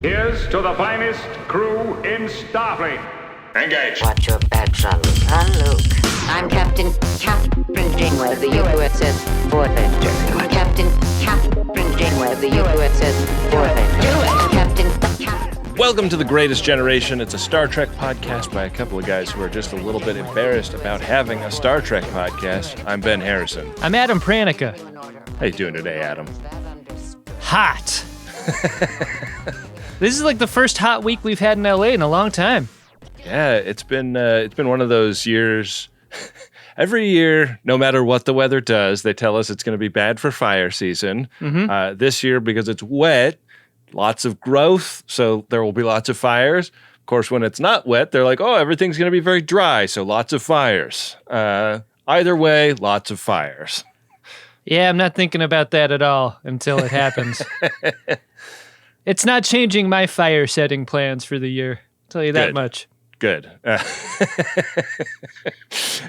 Here's to the finest crew in Starfleet. Engage. Watch your back, Jean-Luc. I'm Captain Janeway of the USS Voyager. Captain Janeway of the USS Voyager. Captain. Welcome to The Greatest Generation. It's a Star Trek podcast by a couple of guys who are just a little bit embarrassed about having a Star Trek podcast. I'm Ben Harrison. I'm Adam Pranica. How you doing today, Adam? Hot. This is like the first hot week we've had in LA in a long time. Yeah, it's been one of those years. Every year, no matter what the weather does, they tell us it's going to be bad for fire season. Mm-hmm. This year, because it's wet, lots of growth, so there will be lots of fires. Of course, when it's not wet, they're like, oh, everything's going to be very dry, so lots of fires. Either way, lots of fires. Yeah, I'm not thinking about that at all until it happens. It's not changing my fire setting plans for the year. I'll tell you that much. Good.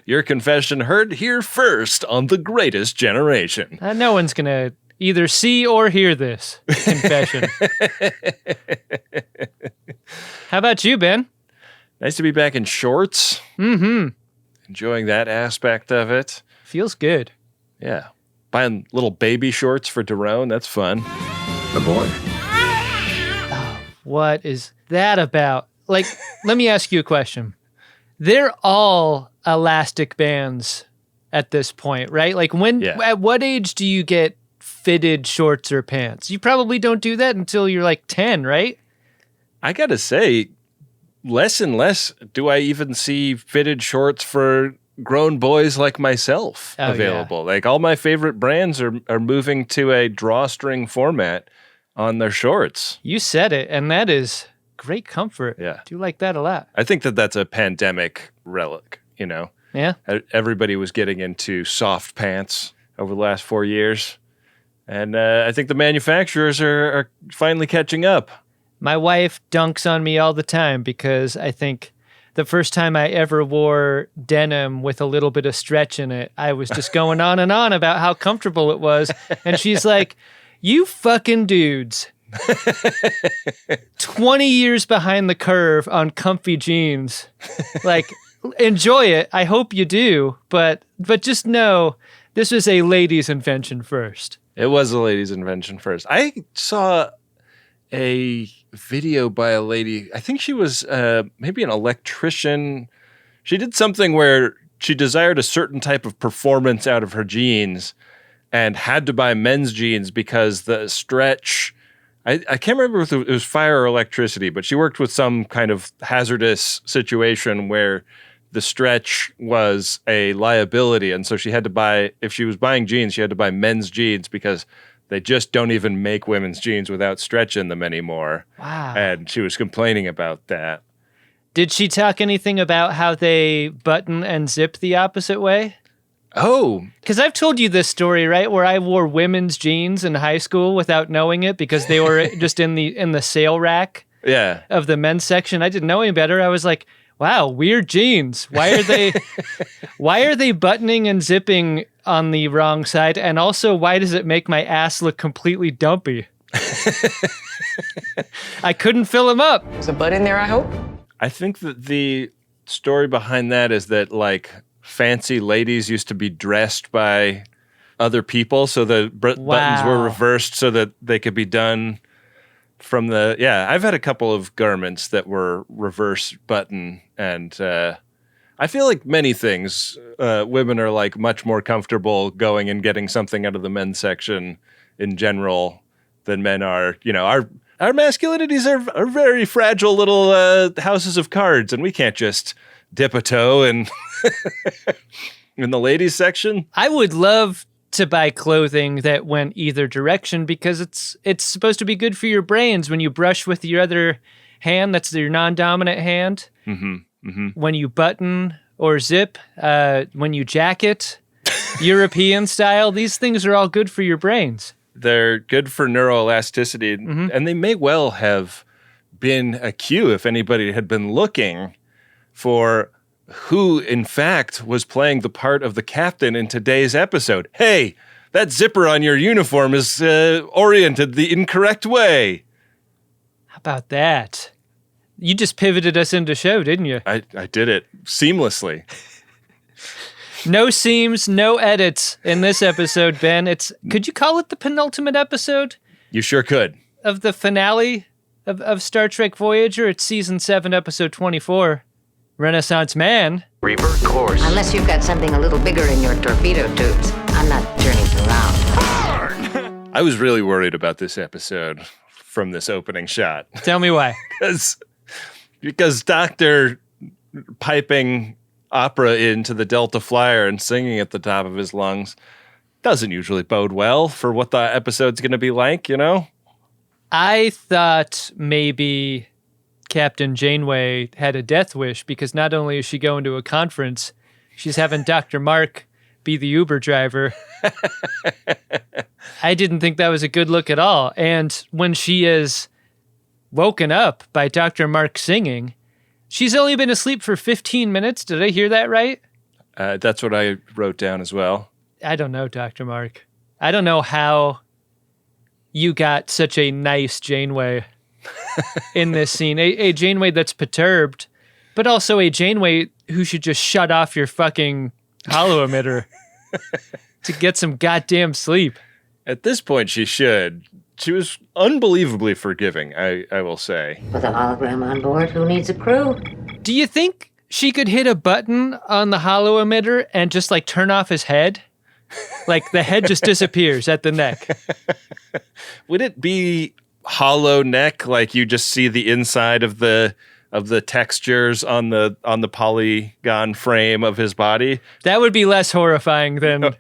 Your confession heard here first on The Greatest Generation. No one's going to either see or hear this confession. How about you, Ben? Nice to be back in shorts. Mm-hmm. Enjoying that aspect of it. Feels good. Yeah. Buying little baby shorts for Daron. That's fun. The boy. What is that about? Like, let me ask you a question. They're all elastic bands at this point, right? Like, at what age do you get fitted shorts or pants? You probably don't do that until you're like 10, right? I gotta say, less and less do I even see fitted shorts for grown boys like myself available. Yeah. Like, all my favorite brands are moving to a drawstring format on their shorts. You said it, and that is great comfort. Yeah. Do like that a lot. I think that's a pandemic relic, you know? Yeah. Everybody was getting into soft pants over the last 4 years, and I think the manufacturers are finally catching up. My wife dunks on me all the time because I think the first time I ever wore denim with a little bit of stretch in it, I was just going on and on about how comfortable it was, and she's like, you fucking dudes, 20 years behind the curve on comfy jeans. Like, enjoy it. I hope you do, but just know this was a lady's invention first. It was a lady's invention first. I saw a video by a lady. I think she was maybe an electrician. She did something where she desired a certain type of performance out of her jeans and had to buy men's jeans because the stretch, I can't remember if it was fire or electricity, but she worked with some kind of hazardous situation where the stretch was a liability. And so she had to buy, if she was buying jeans, she had to buy men's jeans because they just don't even make women's jeans without stretch in them anymore. Wow. And she was complaining about that. Did she talk anything about how they button and zip the opposite way? Oh. Because I've told you this story, right, where I wore women's jeans in high school without knowing it because they were just in the sale rack of the men's section. I didn't know any better. I was like, wow, weird jeans. Why are they buttoning and zipping on the wrong side? And also, why does it make my ass look completely dumpy? I couldn't fill them up. There's a butt in there, I hope? I think that the story behind that is that, like, fancy ladies used to be dressed by other people, so the buttons were reversed so that they could be done from the... Yeah, I've had a couple of garments that were reverse button, and I feel like many things, women are, like, much more comfortable going and getting something out of the men's section in general than men are. You know, our masculinities are very fragile little houses of cards, and we can't just dip a toe in the ladies section. I would love to buy clothing that went either direction because it's supposed to be good for your brains when you brush with your other hand. That's your non-dominant hand. Mm-hmm. Mm-hmm. When you button or zip, when you jacket, European style, these things are all good for your brains. They're good for neuroelasticity, and they may well have been a cue if anybody had been looking for who, in fact, was playing the part of the captain in today's episode. Hey, that zipper on your uniform is oriented the incorrect way. about that? You just pivoted us into show, didn't you? I did it seamlessly. No seams, no edits in this episode, Ben. Could you call it the penultimate episode? You sure could. Of the finale of Star Trek Voyager. It's season 7, episode 24. Renaissance Man. Revert course. Unless you've got something a little bigger in your torpedo tubes, I'm not turning around. I was really worried about this episode from this opening shot. Tell me why. Because Doctor piping opera into the Delta Flyer and singing at the top of his lungs doesn't usually bode well for what the episode's going to be like, you know? I thought maybe Captain Janeway had a death wish because not only is she going to a conference, she's having Dr. Mark be the Uber driver. I didn't think that was a good look at all. And when she is woken up by Dr. Mark singing, she's only been asleep for 15 minutes. Did I hear that right? That's what I wrote down as well. I don't know, Dr. Mark. I don't know how you got such a nice Janeway in this scene. A Janeway that's perturbed, but also a Janeway who should just shut off your fucking hollow emitter to get some goddamn sleep. At this point, she should. She was unbelievably forgiving, I will say. With a hologram on board, who needs a crew? Do you think she could hit a button on the hollow emitter and just like turn off his head? Like the head just disappears at the neck. Would it be hollow neck, like you just see the inside of the textures on the polygon frame of his body? That would be less horrifying than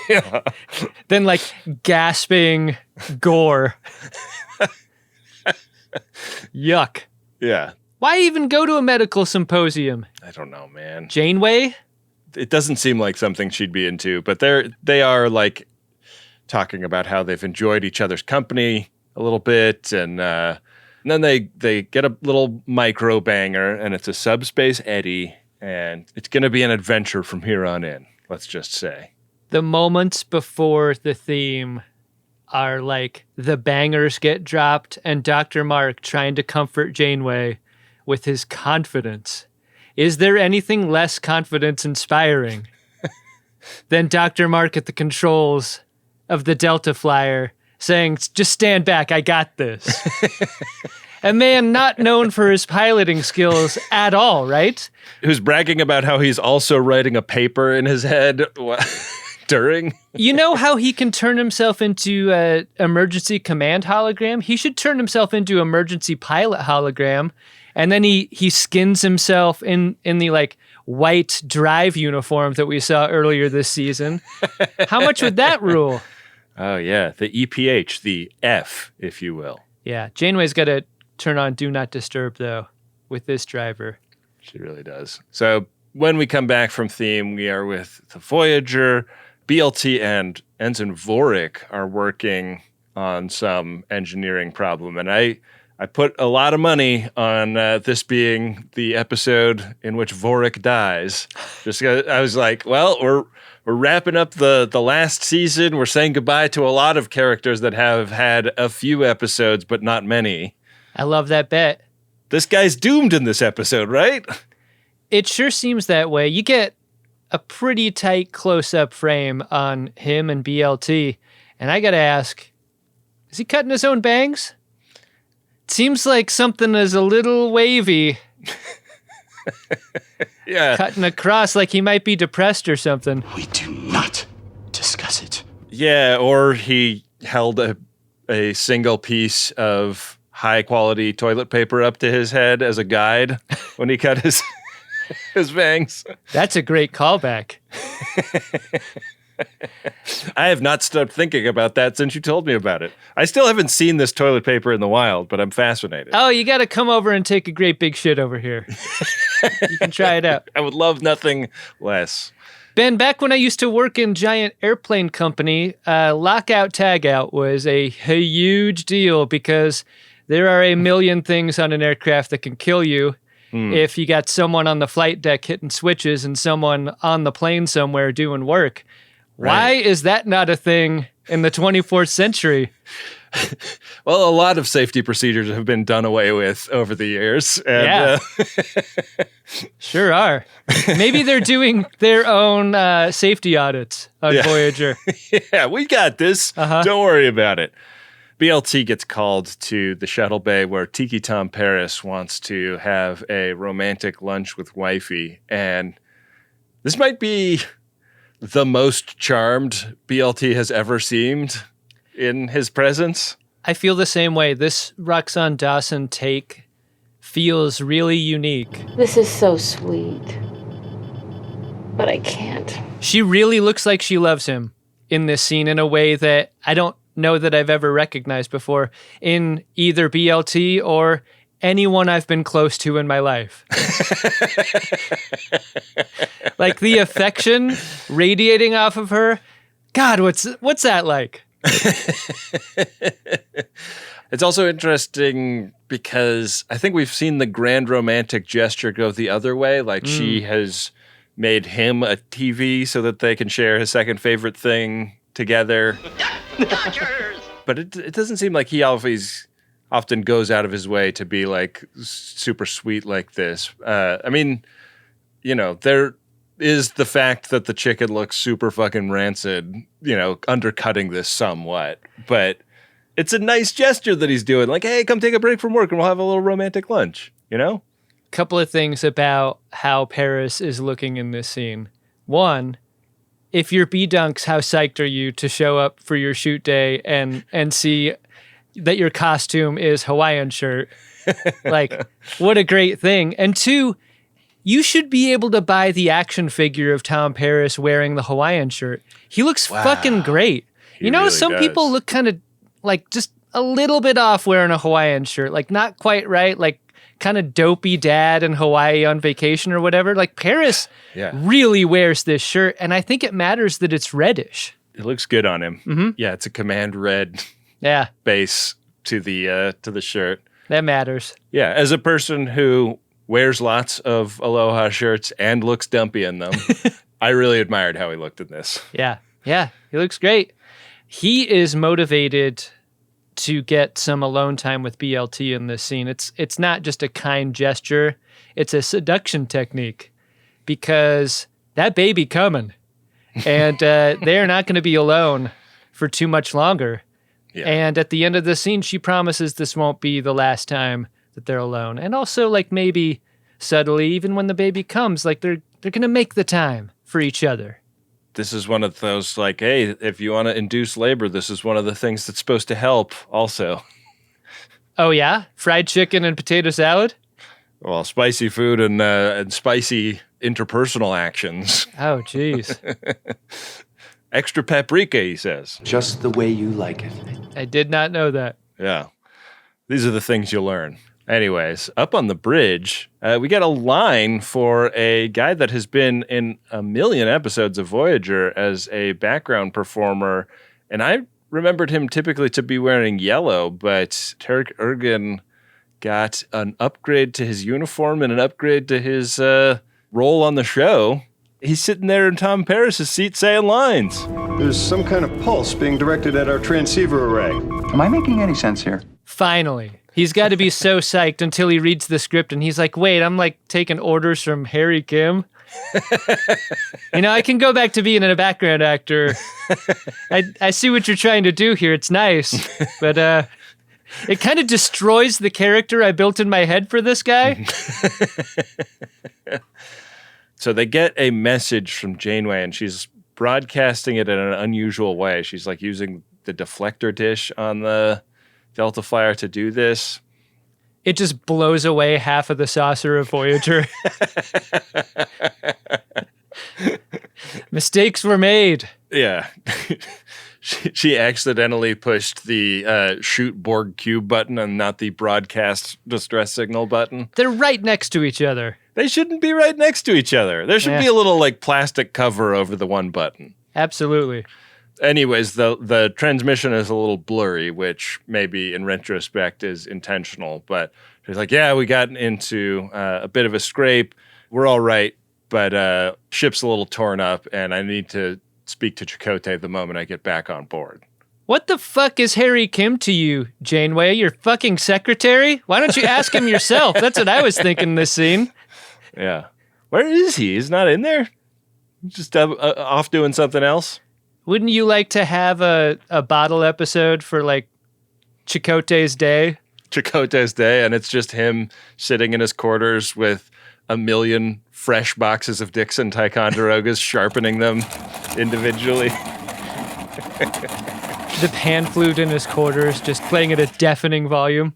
Yeah. than like gasping gore. Yuck. Yeah. Why even go to a medical symposium? I don't know, man. Janeway? It doesn't seem like something she'd be into, but they are like talking about how they've enjoyed each other's company a little bit, and then they get a little micro banger, and it's a subspace eddy, and it's going to be an adventure from here on in, let's just say. The moments before the theme are like the bangers get dropped and Dr. Mark trying to comfort Janeway with his confidence. Is there anything less confidence-inspiring than Dr. Mark at the controls of the Delta Flyer saying, just stand back, I got this? A man not known for his piloting skills at all, right? Who's bragging about how he's also writing a paper in his head during. You know how he can turn himself into an emergency command hologram? He should turn himself into emergency pilot hologram. And then he skins himself in the like white drive uniform that we saw earlier this season. How much would that rule? Oh, yeah. The EPH, the F, if you will. Yeah. Janeway's got to turn on Do Not Disturb, though, with this driver. She really does. So when we come back from theme, we are with the Voyager. BLT and Ensign Vorik are working on some engineering problem. And I put a lot of money on this being the episode in which Vorik dies. Just I was like, well, we're wrapping up the last season. We're saying goodbye to a lot of characters that have had a few episodes, but not many. I love that bet. This guy's doomed in this episode, right? It sure seems that way. You get a pretty tight close-up frame on him and BLT. And I got to ask, is he cutting his own bangs? It seems like something is a little wavy. Yeah. Cutting across like he might be depressed or something. We do not discuss it. Yeah, or he held a single piece of high-quality toilet paper up to his head as a guide when he cut his bangs. That's a great callback. I have not stopped thinking about that since you told me about it. I still haven't seen this toilet paper in the wild, but I'm fascinated. Oh, you got to come over and take a great big shit over here. You can try it out. I would love nothing less. Ben, back when I used to work in giant airplane company, lockout tagout was a huge deal because there are a million things on an aircraft that can kill you. If you got someone on the flight deck hitting switches and someone on the plane somewhere doing work. Right. Why is that not a thing in the 24th century. Well, a lot of safety procedures have been done away with over the years. And, Sure are. Maybe they're doing their own safety audits on Voyager. Yeah, we got this. Don't worry about it. BLT gets called to the shuttle bay where Tiki Tom Paris wants to have a romantic lunch with wifey. And this might be the most charmed BLT has ever seemed in his presence. I feel the same way. This Roxanne Dawson take feels really unique. This is so sweet. But I can't. She really looks like she loves him in this scene in a way that I don't know that I've ever recognized before in either BLT or anyone I've been close to in my life. Like the affection radiating off of her. God, what's that like? It's also interesting because I think we've seen the grand romantic gesture go the other way. Like she has made him a TV so that they can share his second favorite thing together. But it doesn't seem like he always often goes out of his way to be like super sweet like this. I mean, you know, there is the fact that the chicken looks super fucking rancid, you know, undercutting this somewhat. But it's a nice gesture that he's doing. Like, hey, come take a break from work and we'll have a little romantic lunch, you know? Couple of things about how Paris is looking in this scene. One, if you're B-Dunks, how psyched are you to show up for your shoot day and see that your costume is Hawaiian shirt? Like, what a great thing. And two, you should be able to buy the action figure of Tom Paris wearing the Hawaiian shirt. He looks fucking great. You know, really some people look kind of like just a little bit off wearing a Hawaiian shirt, like not quite right, like kind of dopey dad in Hawaii on vacation or whatever. Like Paris really wears this shirt, and I think it matters that it's reddish. It looks good on him. Mm-hmm. Yeah, it's a command red base to the shirt. That matters. Yeah, as a person who wears lots of Aloha shirts and looks dumpy in them, I really admired how he looked in this. Yeah, he looks great. He is motivated to get some alone time with BLT in this scene. It's not just a kind gesture, it's a seduction technique because that baby coming and they're not going to be alone for too much longer. Yeah. And at the end of the scene, she promises this won't be the last time that they're alone. And also like maybe subtly, even when the baby comes, like they're going to make the time for each other. This is one of those, like, hey, if you want to induce labor, this is one of the things that's supposed to help also. Oh, yeah? Fried chicken and potato salad? Well, spicy food and spicy interpersonal actions. Oh, jeez. Extra paprika, he says. Just the way you like it. I did not know that. Yeah. These are the things you learn. Anyways, up on the bridge, we get a line for a guy that has been in a million episodes of Voyager as a background performer. And I remembered him typically to be wearing yellow, but Tarek Ergen got an upgrade to his uniform and an upgrade to his role on the show. He's sitting there in Tom Paris' seat saying lines. There's some kind of pulse being directed at our transceiver array. Am I making any sense here? Finally. He's got to be so psyched until he reads the script and he's like, wait, I'm like taking orders from Harry Kim. You know, I can go back to being a background actor. I see what you're trying to do here. It's nice. But it kind of destroys the character I built in my head for this guy. So they get a message from Janeway and she's broadcasting it in an unusual way. She's like using the deflector dish on the Delta Flyer to do this. It just blows away half of the saucer of Voyager. Mistakes were made. Yeah. She accidentally pushed the shoot Borg cube button and not the broadcast distress signal button. They're right next to each other. They shouldn't be right next to each other. There should be a little like plastic cover over the one button. Absolutely. Anyways, the transmission is a little blurry, which maybe in retrospect is intentional. But she's like, yeah, we got into a bit of a scrape. We're all right, but ship's a little torn up, and I need to speak to Chakotay the moment I get back on board. What the fuck is Harry Kim to you, Janeway? Your fucking secretary? Why don't you ask him yourself? That's what I was thinking in this scene. Yeah. Where is he? He's not in there? Just off doing something else? Wouldn't you like to have a bottle episode for, like, Chakotay's Day? Chakotay's Day, and it's just him sitting in his quarters with a million fresh boxes of Dixon Ticonderogas, sharpening them individually. The pan flute in his quarters, just playing at a deafening volume.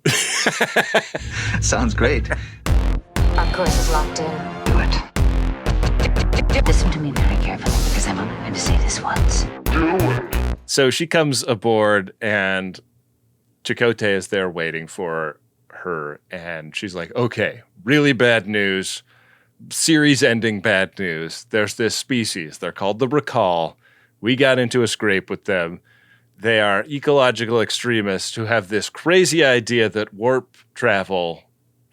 Sounds great. Our course is locked in. Do it. Listen to me very carefully, because I'm only going to say this once. So she comes aboard, and Chakotay is there waiting for her, and she's like, okay, really bad news, series-ending bad news. There's this species. They're called the Recall. We got into a scrape with them. They are ecological extremists who have this crazy idea that warp travel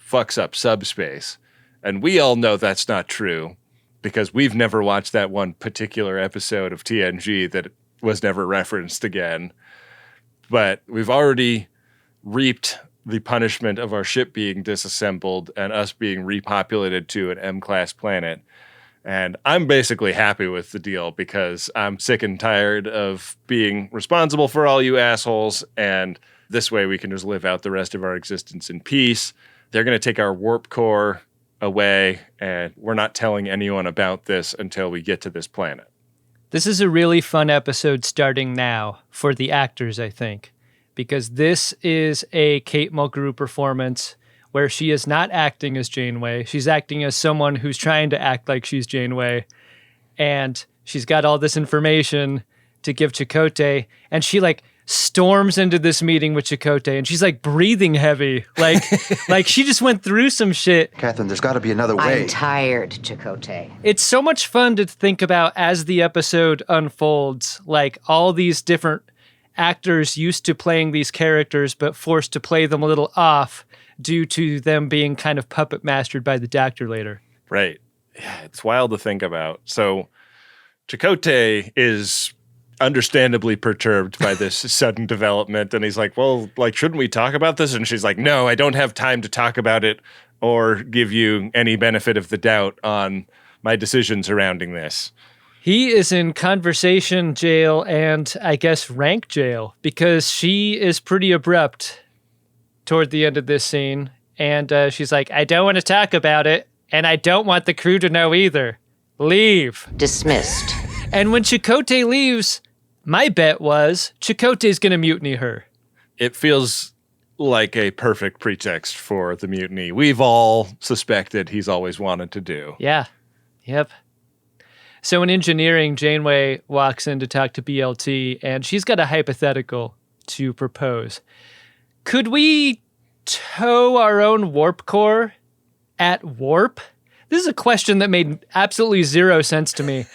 fucks up subspace. And we all know that's not true because we've never watched that one particular episode of TNG that was never referenced again. But we've already reaped the punishment of our ship being disassembled and us being repopulated to an M-class planet. And I'm basically happy with the deal because I'm sick and tired of being responsible for all you assholes. And this way we can just live out the rest of our existence in peace. They're going to take our warp core away, and we're not telling anyone about this until we get to this planet. This is a really fun episode starting now for the actors, I think, because this is a Kate Mulgrew performance where she is not acting as Janeway. She's acting as someone who's trying to act like she's Janeway. And she's got all this information to give Chakotay. And she, like, storms into this meeting with Chakotay. And she's, like, breathing heavy. Like, like she just went through some shit. Catherine, there's got to be another way. I'm tired, Chakotay. It's so much fun to think about as the episode unfolds. Like, all these different actors used to playing these characters, but forced to play them a little off due to them being kind of puppet mastered by the Doctor later. Right. Yeah, it's wild to think about. So Chakotay is understandably perturbed by this sudden development. And he's like, well, like, shouldn't we talk about this? And she's like, no, I don't have time to talk about it or give you any benefit of the doubt on my decision surrounding this. He is in conversation jail and I guess rank jail because she is pretty abrupt toward the end of this scene. And she's like, I don't want to talk about it. And I don't want the crew to know either. Leave. Dismissed. And when Chakotay leaves, my bet was Chakotay's going to mutiny her. It feels like a perfect pretext for the mutiny we've all suspected he's always wanted to do. Yeah. Yep. So in engineering, Janeway walks in to talk to BLT, and she's got a hypothetical to propose. Could we tow our own warp core at warp? This is a question that made absolutely zero sense to me.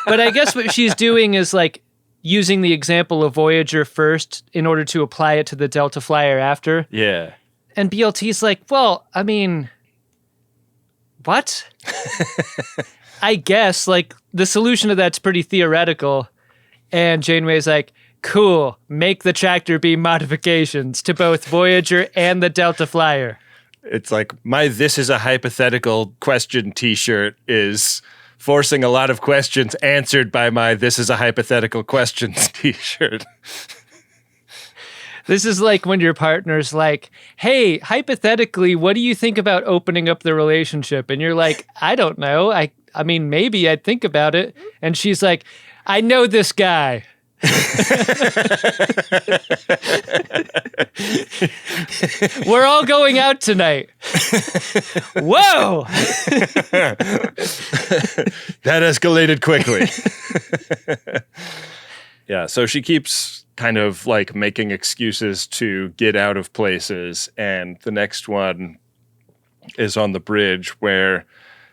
But I guess what she's doing is like using the example of Voyager first in order to apply it to the Delta Flyer after. Yeah. And BLT's like, well, I mean, what? I guess, like, the solution to that's pretty theoretical. And Janeway's like, cool, make the tractor beam modifications to both Voyager and the Delta Flyer. It's like my "this is a hypothetical question" t-shirt is forcing a lot of questions answered by my "this is a hypothetical questions" t-shirt. This is like when your partner's like, hey, hypothetically, what do you think about opening up the relationship? And you're like, I don't know. I mean, maybe I'd think about it. And she's like, I know this guy. We're all going out tonight. Whoa! That escalated quickly. Yeah, so she keeps kind of like making excuses to get out of places, and the next one is on the bridge where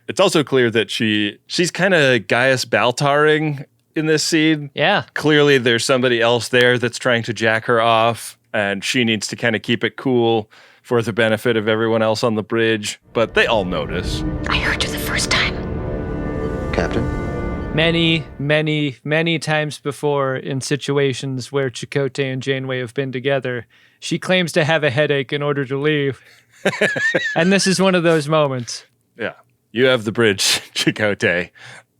it's also clear that she's kind of Gaius Baltaring in this scene. Yeah. Clearly there's somebody else there that's trying to jack her off, and she needs to kind of keep it cool for the benefit of everyone else on the bridge, but they all notice. I heard you the first time. Captain? Many, many, many times before in situations where Chakotay and Janeway have been together, she claims to have a headache in order to leave. And this is one of those moments. Yeah. You have the bridge, Chakotay.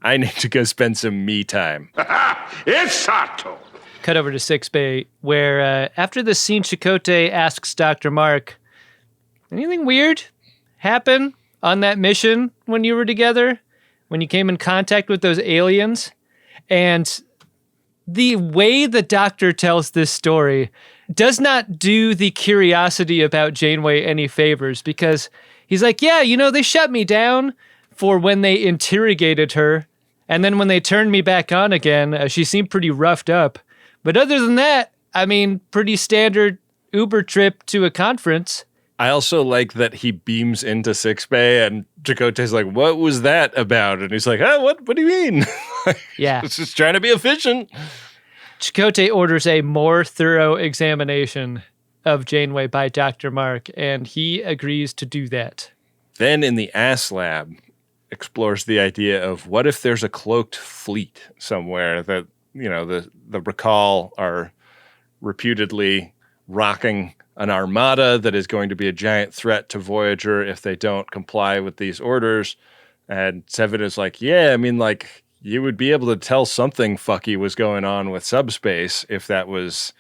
I need to go spend some me time. Exacto. Cut over to 6-Bay, where after this scene, Chakotay asks Dr. Mark, anything weird happen on that mission when you were together? When you came in contact with those aliens? And the way the Doctor tells this story does not do the curiosity about Janeway any favors, because he's like, yeah, they shut me down for when they interrogated her, and then when they turned me back on again, she seemed pretty roughed up. But other than that, pretty standard Uber trip to a conference. I also like that he beams into 6-Bay and Chakotay's like, what was that about? And he's like, what do you mean? Yeah. It's just trying to be efficient. Chakotay orders a more thorough examination of Janeway by Dr. Mark, and he agrees to do that. Then in the ass lab, explores the idea of what if there's a cloaked fleet somewhere that, the Recall are reputedly rocking an armada that is going to be a giant threat to Voyager if they don't comply with these orders. And Seven is like, yeah, you would be able to tell something fucky was going on with subspace if that was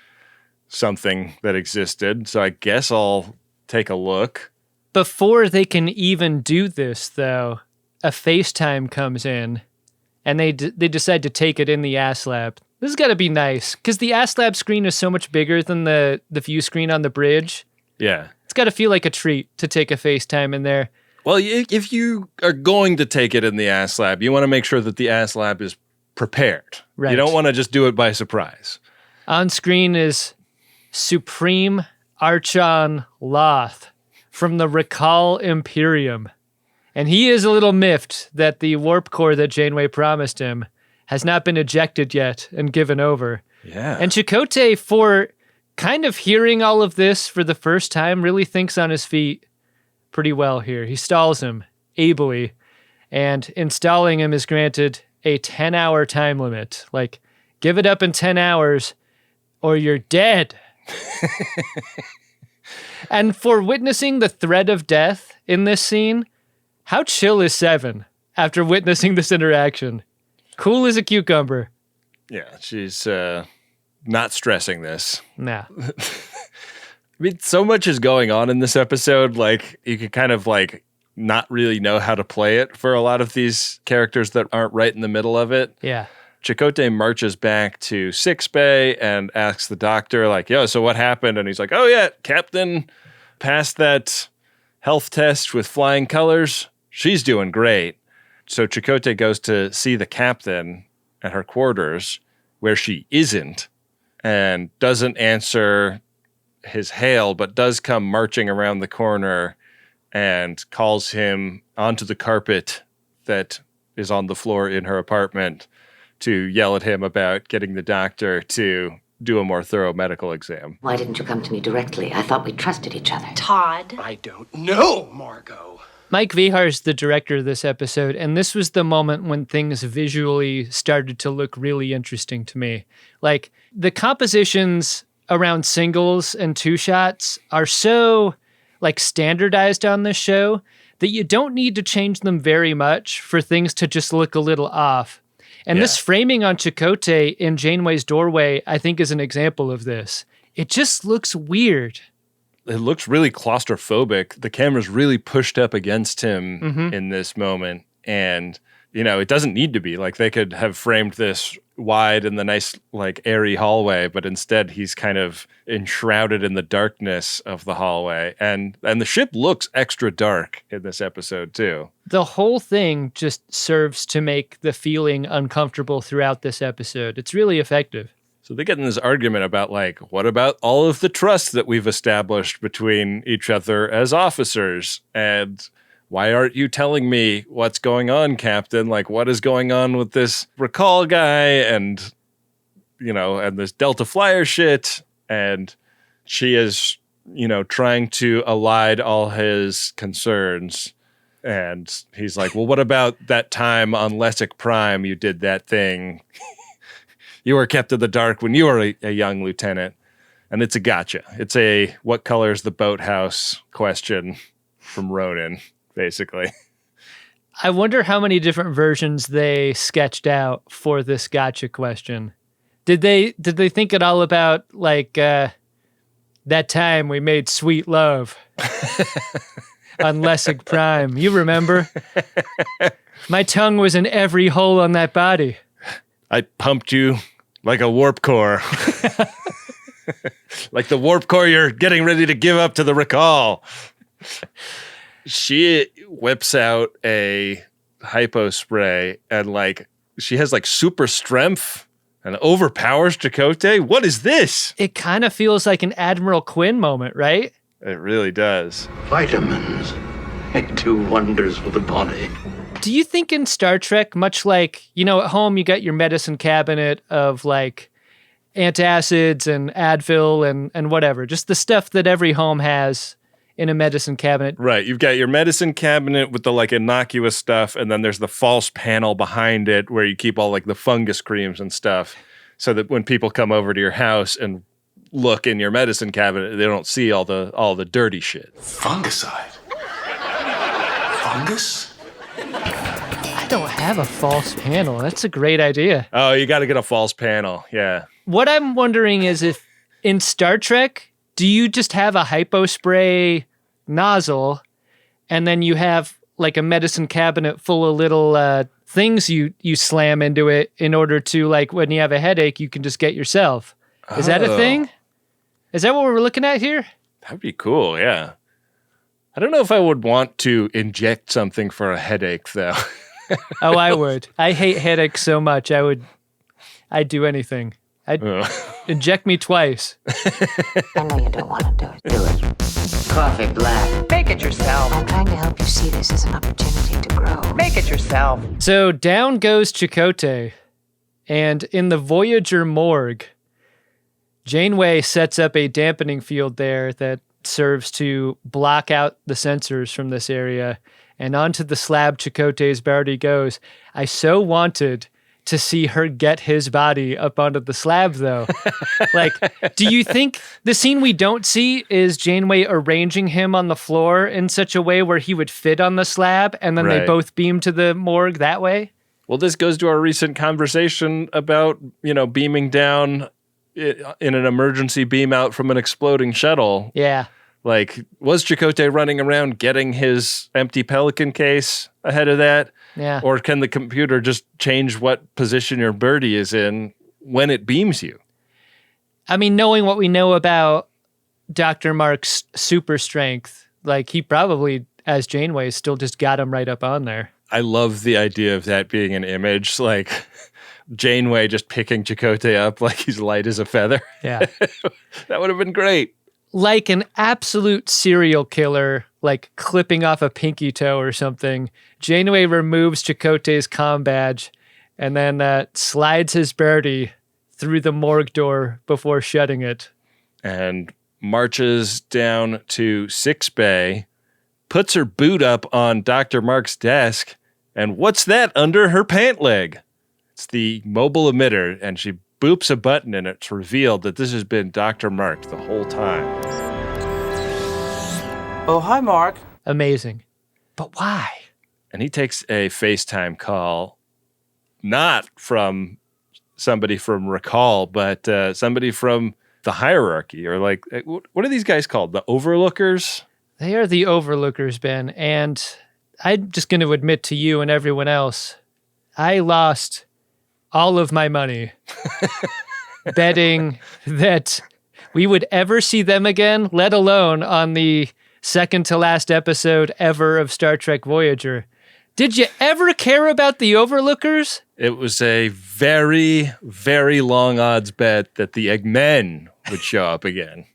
something that existed. So I guess I'll take a look. Before they can even do this, though, a FaceTime comes in, and they decide to take it in the ass lab. This has got to be nice, because the ass lab screen is so much bigger than the view screen on the bridge. Yeah. It's got to feel like a treat to take a FaceTime in there. Well, if you are going to take it in the ass lab, you want to make sure that the ass lab is prepared. Right. You don't want to just do it by surprise. On screen is Supreme Archon Loth from the Recall Imperium. And he is a little miffed that the warp core that Janeway promised him has not been ejected yet and given over. Yeah. And Chakotay, for kind of hearing all of this for the first time, really thinks on his feet pretty well here. He stalls him ably, and installing him is granted a 10-hour time limit. Like, give it up in 10 hours or you're dead. And for witnessing the threat of death in this scene, how chill is Seven after witnessing this interaction? Cool as a cucumber. Yeah, she's not stressing this. Nah. So much is going on in this episode. Like, you can kind of not really know how to play it for a lot of these characters that aren't right in the middle of it. Yeah. Chakotay marches back to 6-Bay and asks the Doctor, yo, so what happened? And he's like, oh yeah, Captain passed that health test with flying colors. She's doing great. So Chakotay goes to see the captain at her quarters, where she isn't, and doesn't answer his hail, but does come marching around the corner and calls him onto the carpet that is on the floor in her apartment to yell at him about getting the Doctor to do a more thorough medical exam. Why didn't you come to me directly? I thought we trusted each other. Todd. I don't know, Margot. Mike Vihar's the director of this episode, and this was the moment when things visually started to look really interesting to me. The compositions around singles and two shots are so standardized on this show that you don't need to change them very much for things to just look a little off. And this framing on Chakotay in Janeway's doorway, I think, is an example of this. It just looks weird. It looks really claustrophobic. The camera's really pushed up against him in this moment. And, it doesn't need to be. They could have framed this wide in the nice, airy hallway, but instead he's kind of enshrouded in the darkness of the hallway. And the ship looks extra dark in this episode, too. The whole thing just serves to make the feeling uncomfortable throughout this episode. It's really effective. So they get in this argument about, what about all of the trust that we've established between each other as officers? And why aren't you telling me what's going on, Captain? What is going on with this Recall guy and, and this Delta Flyer shit? And she is, trying to elide all his concerns. And he's like, well, what about that time on Lessic Prime you did that thing? You were kept in the dark when you were a young lieutenant. And it's a gotcha. It's a what color's the boathouse question from Ronan, basically. I wonder how many different versions they sketched out for this gotcha question. Did they think it all about like that time we made sweet love on Lessic Prime? You remember? My tongue was in every hole on that body. I pumped you like a warp core. Like the warp core you're getting ready to give up to the recall. She whips out a hypo spray and like she has like super strength and overpowers Chakotay. What is this? It kind of feels like an Admiral Quinn moment, right? It really does. Vitamins. They do wonders for the body. Do you think in Star Trek, much like, at home you got your medicine cabinet of like antacids and Advil and whatever, just the stuff that every home has in a medicine cabinet. Right. You've got your medicine cabinet with the like innocuous stuff, and then there's the false panel behind it where you keep all like the fungus creams and stuff so that when people come over to your house and look in your medicine cabinet, they don't see all the dirty shit. Fungicide? Fungus? I don't have a false panel. That's a great idea. Oh, you got to get a false panel. Yeah. What I'm wondering is if in Star Trek, do you just have a hypo spray nozzle and then you have like a medicine cabinet full of little things you slam into it in order to, like, when you have a headache, you can just get yourself. Is that a thing? Is that what we're looking at here? That'd be cool, yeah. I don't know if I would want to inject something for a headache, though. Oh, I would. I hate headaches so much. I'd do anything. I'd inject me twice. I know you don't want to do it. Do it. Coffee black. Make it yourself. I'm trying to help you see this as an opportunity to grow. Make it yourself. So down goes Chakotay, and in the Voyager morgue, Janeway sets up a dampening field there that serves to block out the sensors from this area, and onto the slab Chakotay's body goes. I so wanted to see her get his body up onto the slab, though. Like, do you think the scene we don't see is Janeway arranging him on the floor in such a way where he would fit on the slab, and then they both beam to the morgue that way? Well, this goes to our recent conversation about, beaming down in an emergency beam out from an exploding shuttle. Yeah. Like, was Chakotay running around getting his empty Pelican case ahead of that? Yeah. Or can the computer just change what position your birdie is in when it beams you? I mean, knowing what we know about Dr. Mark's super strength, like, he probably, as Janeway, still just got him right up on there. I love the idea of that being an image, like Janeway just picking Chakotay up like he's light as a feather. Yeah. That would have been great. Like an absolute serial killer, like clipping off a pinky toe or something, Janeway removes Chakotay's comm badge and then slides his birdie through the morgue door before shutting it. And marches down to 6 Bay, puts her boot up on Dr. Mark's desk, and what's that under her pant leg? It's the mobile emitter, and she boops a button, and it's revealed that this has been Dr. Mark the whole time. Oh, hi, Mark. Amazing. But why? And he takes a FaceTime call, not from somebody from Recall, but somebody from the hierarchy, or like, what are these guys called? The Overlookers? They are the Overlookers, Ben. And I'm just going to admit to you and everyone else, I lost all of my money betting that we would ever see them again, let alone on the second to last episode ever of Star Trek Voyager. Did you ever care about the Overlookers? It was a very, very long odds bet that the Eggmen would show up again.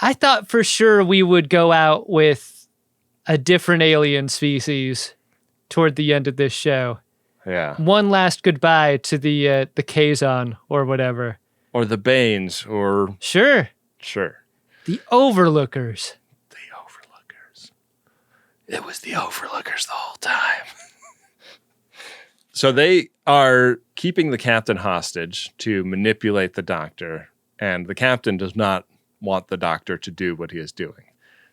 I thought for sure we would go out with a different alien species toward the end of this show. Yeah. One last goodbye to the Kazon or whatever. Or the Banes, or... Sure. Sure. The Overlookers. The Overlookers. It was the Overlookers the whole time. So they are keeping the captain hostage to manipulate the doctor, and the captain does not want the doctor to do what he is doing.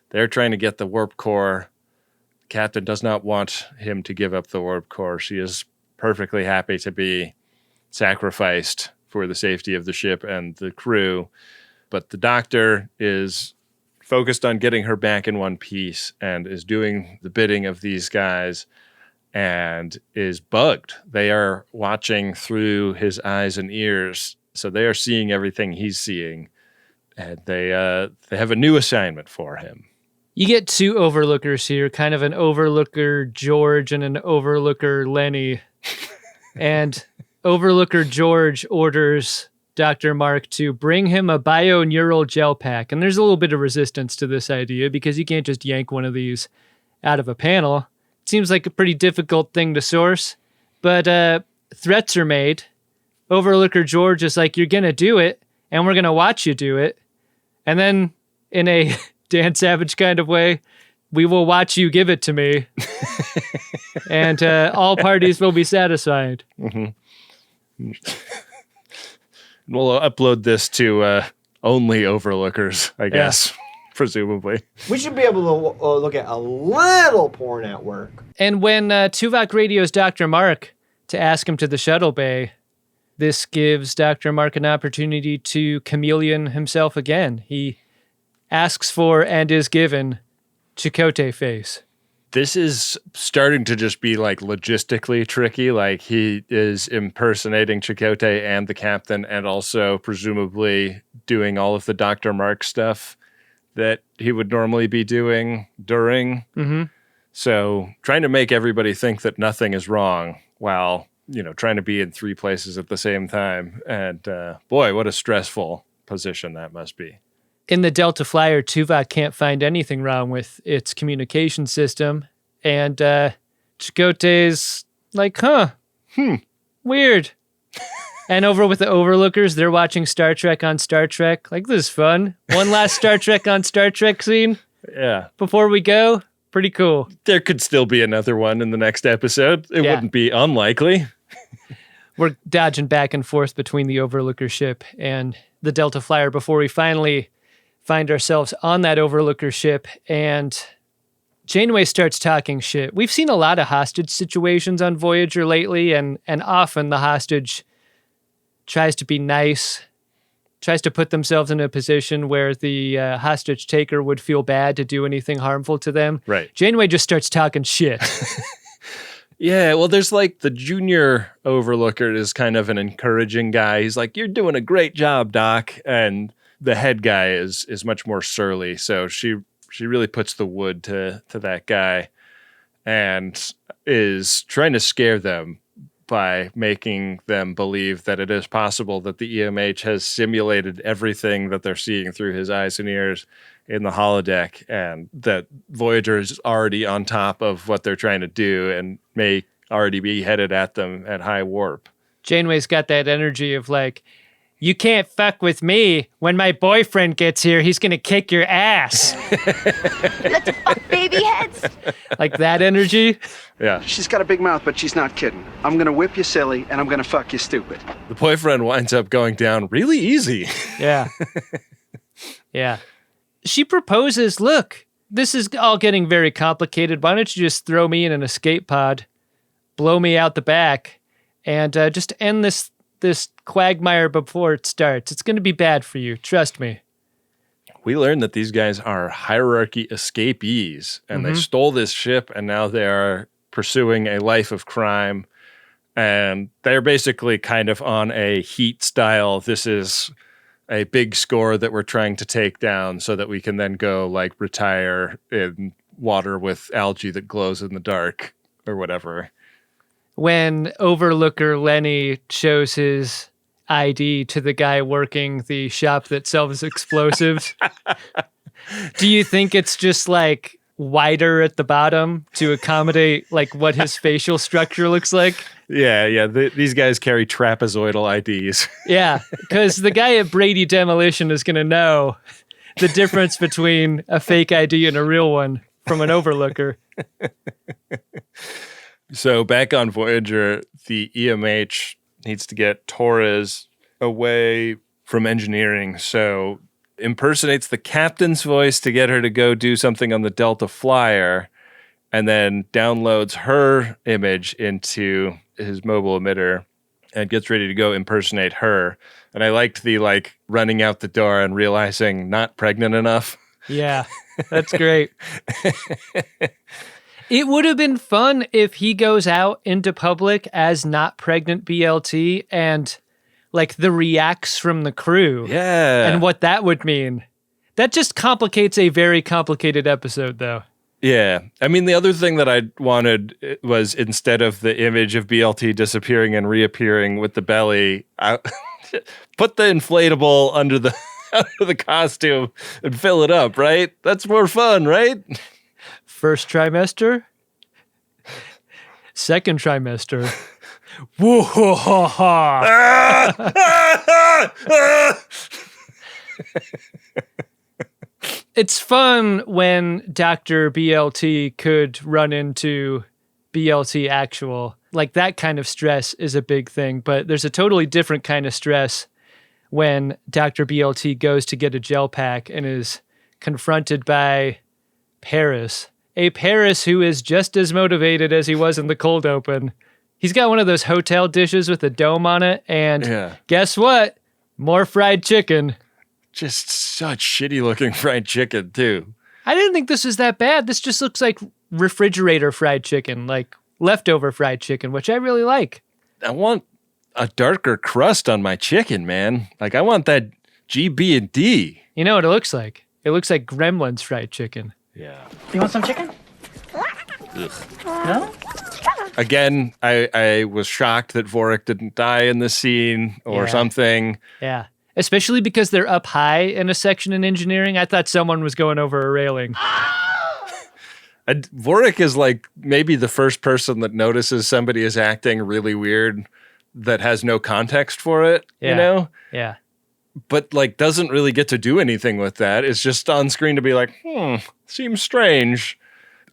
They're trying to get the warp core. The captain does not want him to give up the warp core. She is perfectly happy to be sacrificed for the safety of the ship and the crew, but the doctor is focused on getting her back in one piece and is doing the bidding of these guys and is bugged. They are watching through his eyes and ears, so they are seeing everything he's seeing, and they have a new assignment for him. You get two Overlookers here, kind of an Overlooker George and an Overlooker Lenny. And Overlooker George orders Dr. Mark to bring him a bio-neural gel pack. And there's a little bit of resistance to this idea because you can't just yank one of these out of a panel. It seems like a pretty difficult thing to source, but threats are made. Overlooker George is like, you're going to do it, and we're going to watch you do it. And then in a Dan Savage kind of way, we will watch you give it to me. And all parties will be satisfied. Mm-hmm. We'll upload this to only Overlookers, I guess, presumably. We should be able to look at a little porn at work. And when Tuvok radios Dr. Mark to ask him to the shuttle bay, this gives Dr. Mark an opportunity to chameleon himself again. He asks for and is given Chakotay face. This is starting to just be like logistically tricky. Like he is impersonating Chakotay and the captain, and also presumably doing all of the Dr. Mark stuff that he would normally be doing during. Mm-hmm. So trying to make everybody think that nothing is wrong while, trying to be in three places at the same time. And boy, what a stressful position that must be. In the Delta Flyer, Tuvok can't find anything wrong with its communication system. And Chakotay's like, weird. And over with the Overlookers, they're watching Star Trek on Star Trek. Like, this is fun. One last Star Trek on Star Trek scene. Yeah. Before we go. Pretty cool. There could still be another one in the next episode. It wouldn't be unlikely. We're dodging back and forth between the Overlooker ship and the Delta Flyer before we finally find ourselves on that Overlooker ship, and Janeway starts talking shit. We've seen a lot of hostage situations on Voyager lately, and often the hostage tries to be nice, tries to put themselves in a position where the hostage taker would feel bad to do anything harmful to them. Right. Janeway just starts talking shit. Yeah, well, there's like the junior Overlooker is kind of an encouraging guy. He's like, you're doing a great job, Doc. And the head guy is much more surly. So she really puts the wood to that guy and is trying to scare them by making them believe that it is possible that the EMH has simulated everything that they're seeing through his eyes and ears in the holodeck, and that Voyager is already on top of what they're trying to do and may already be headed at them at high warp. Janeway's got that energy of like, you can't fuck with me. When my boyfriend gets here, he's going to kick your ass. Let's fuck baby heads. Like that energy. Yeah. She's got a big mouth, but she's not kidding. I'm going to whip you silly, and I'm going to fuck you stupid. The boyfriend winds up going down really easy. Yeah. Yeah. She proposes, look, this is all getting very complicated. Why don't you just throw me in an escape pod, blow me out the back, and just end this quagmire before it starts. It's going to be bad for you. Trust me. We learned that these guys are hierarchy escapees, and they stole this ship, and now they are pursuing a life of crime. And they're basically kind of on a Heat style. This is a big score that we're trying to take down so that we can then go like retire in water with algae that glows in the dark or whatever. When Overlooker Lenny shows his ID to the guy working the shop that sells explosives, do you think it's just like wider at the bottom to accommodate like what his facial structure looks like? Yeah. These guys carry trapezoidal IDs. Yeah, because the guy at Brady Demolition is going to know the difference between a fake ID and a real one. from an overlooker. So back on Voyager, the EMH needs to get Torres away from engineering. So impersonates the captain's voice to get her to go do something on the Delta Flyer, and then downloads her image into his mobile emitter and gets ready to go impersonate her. And I liked the running out the door and realizing not pregnant enough. Yeah, that's great. It would have been fun if he goes out into public as not pregnant BLT and the reacts from the crew. Yeah. And what that would mean. That just complicates a very complicated episode, though. Yeah. I mean, the other thing that I wanted was, instead of the image of BLT disappearing and reappearing with the belly, put the inflatable under the costume and fill it up, right? That's more fun, right? First trimester. Second trimester. Woo ha ha ha. It's fun when Dr. BLT could run into BLT actual. That kind of stress is a big thing, but there's a totally different kind of stress when Dr. BLT goes to get a gel pack and is confronted by Paris. A Paris who is just as motivated as he was in the cold open. He's got one of those hotel dishes with a dome on it, and guess what? More fried chicken. Just such shitty looking fried chicken, too. I didn't think this was that bad. This just looks like refrigerator fried chicken, leftover fried chicken, which I really like. I want a darker crust on my chicken, man. I want that GB&D. You know what it looks like? It looks like Gremlins fried chicken. Yeah. You want some chicken? Ugh. No? Again, I was shocked that Vorik didn't die in this scene or something. Yeah. Especially because they're up high in a section in engineering. I thought someone was going over a railing. Vorik is maybe the first person that notices somebody is acting really weird that has no context for it, you know? Yeah. But doesn't really get to do anything with that. It's just on screen to be seems strange.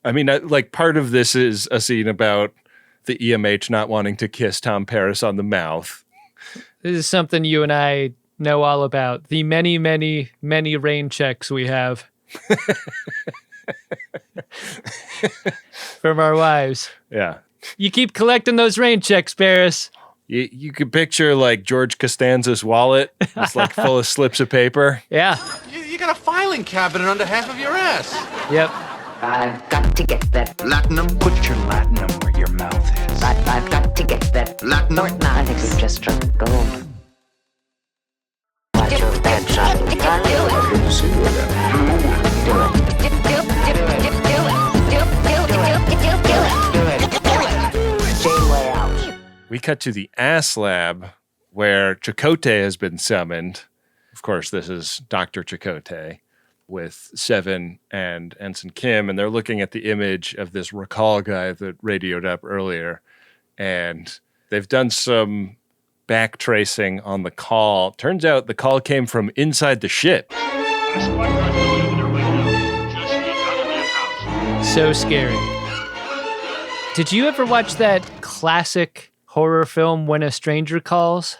I mean, part of this is a scene about the EMH not wanting to kiss Tom Paris on the mouth. This is something you and I know all about. The many, many, many rain checks we have from our wives. Yeah. You keep collecting those rain checks, Paris. You could picture George Costanza's wallet. It's full of slips of paper. Yeah. You got a filing cabinet under half of your ass. Yep. I've got to get that Latinum? Put your latinum where your mouth is. I've got to get that Latinum? I think we've just struck gold. Watch your back shot. Good to see you Janeway out. We cut to the ass lab where Chakotay has been summoned. Of course, this is Dr. Chakotay with Seven and Ensign Kim, and they're looking at the image of this recall guy that radioed up earlier. And they've done some back tracing on the call. Turns out the call came from inside the ship. So scary. Did you ever watch that classic horror film When a Stranger Calls?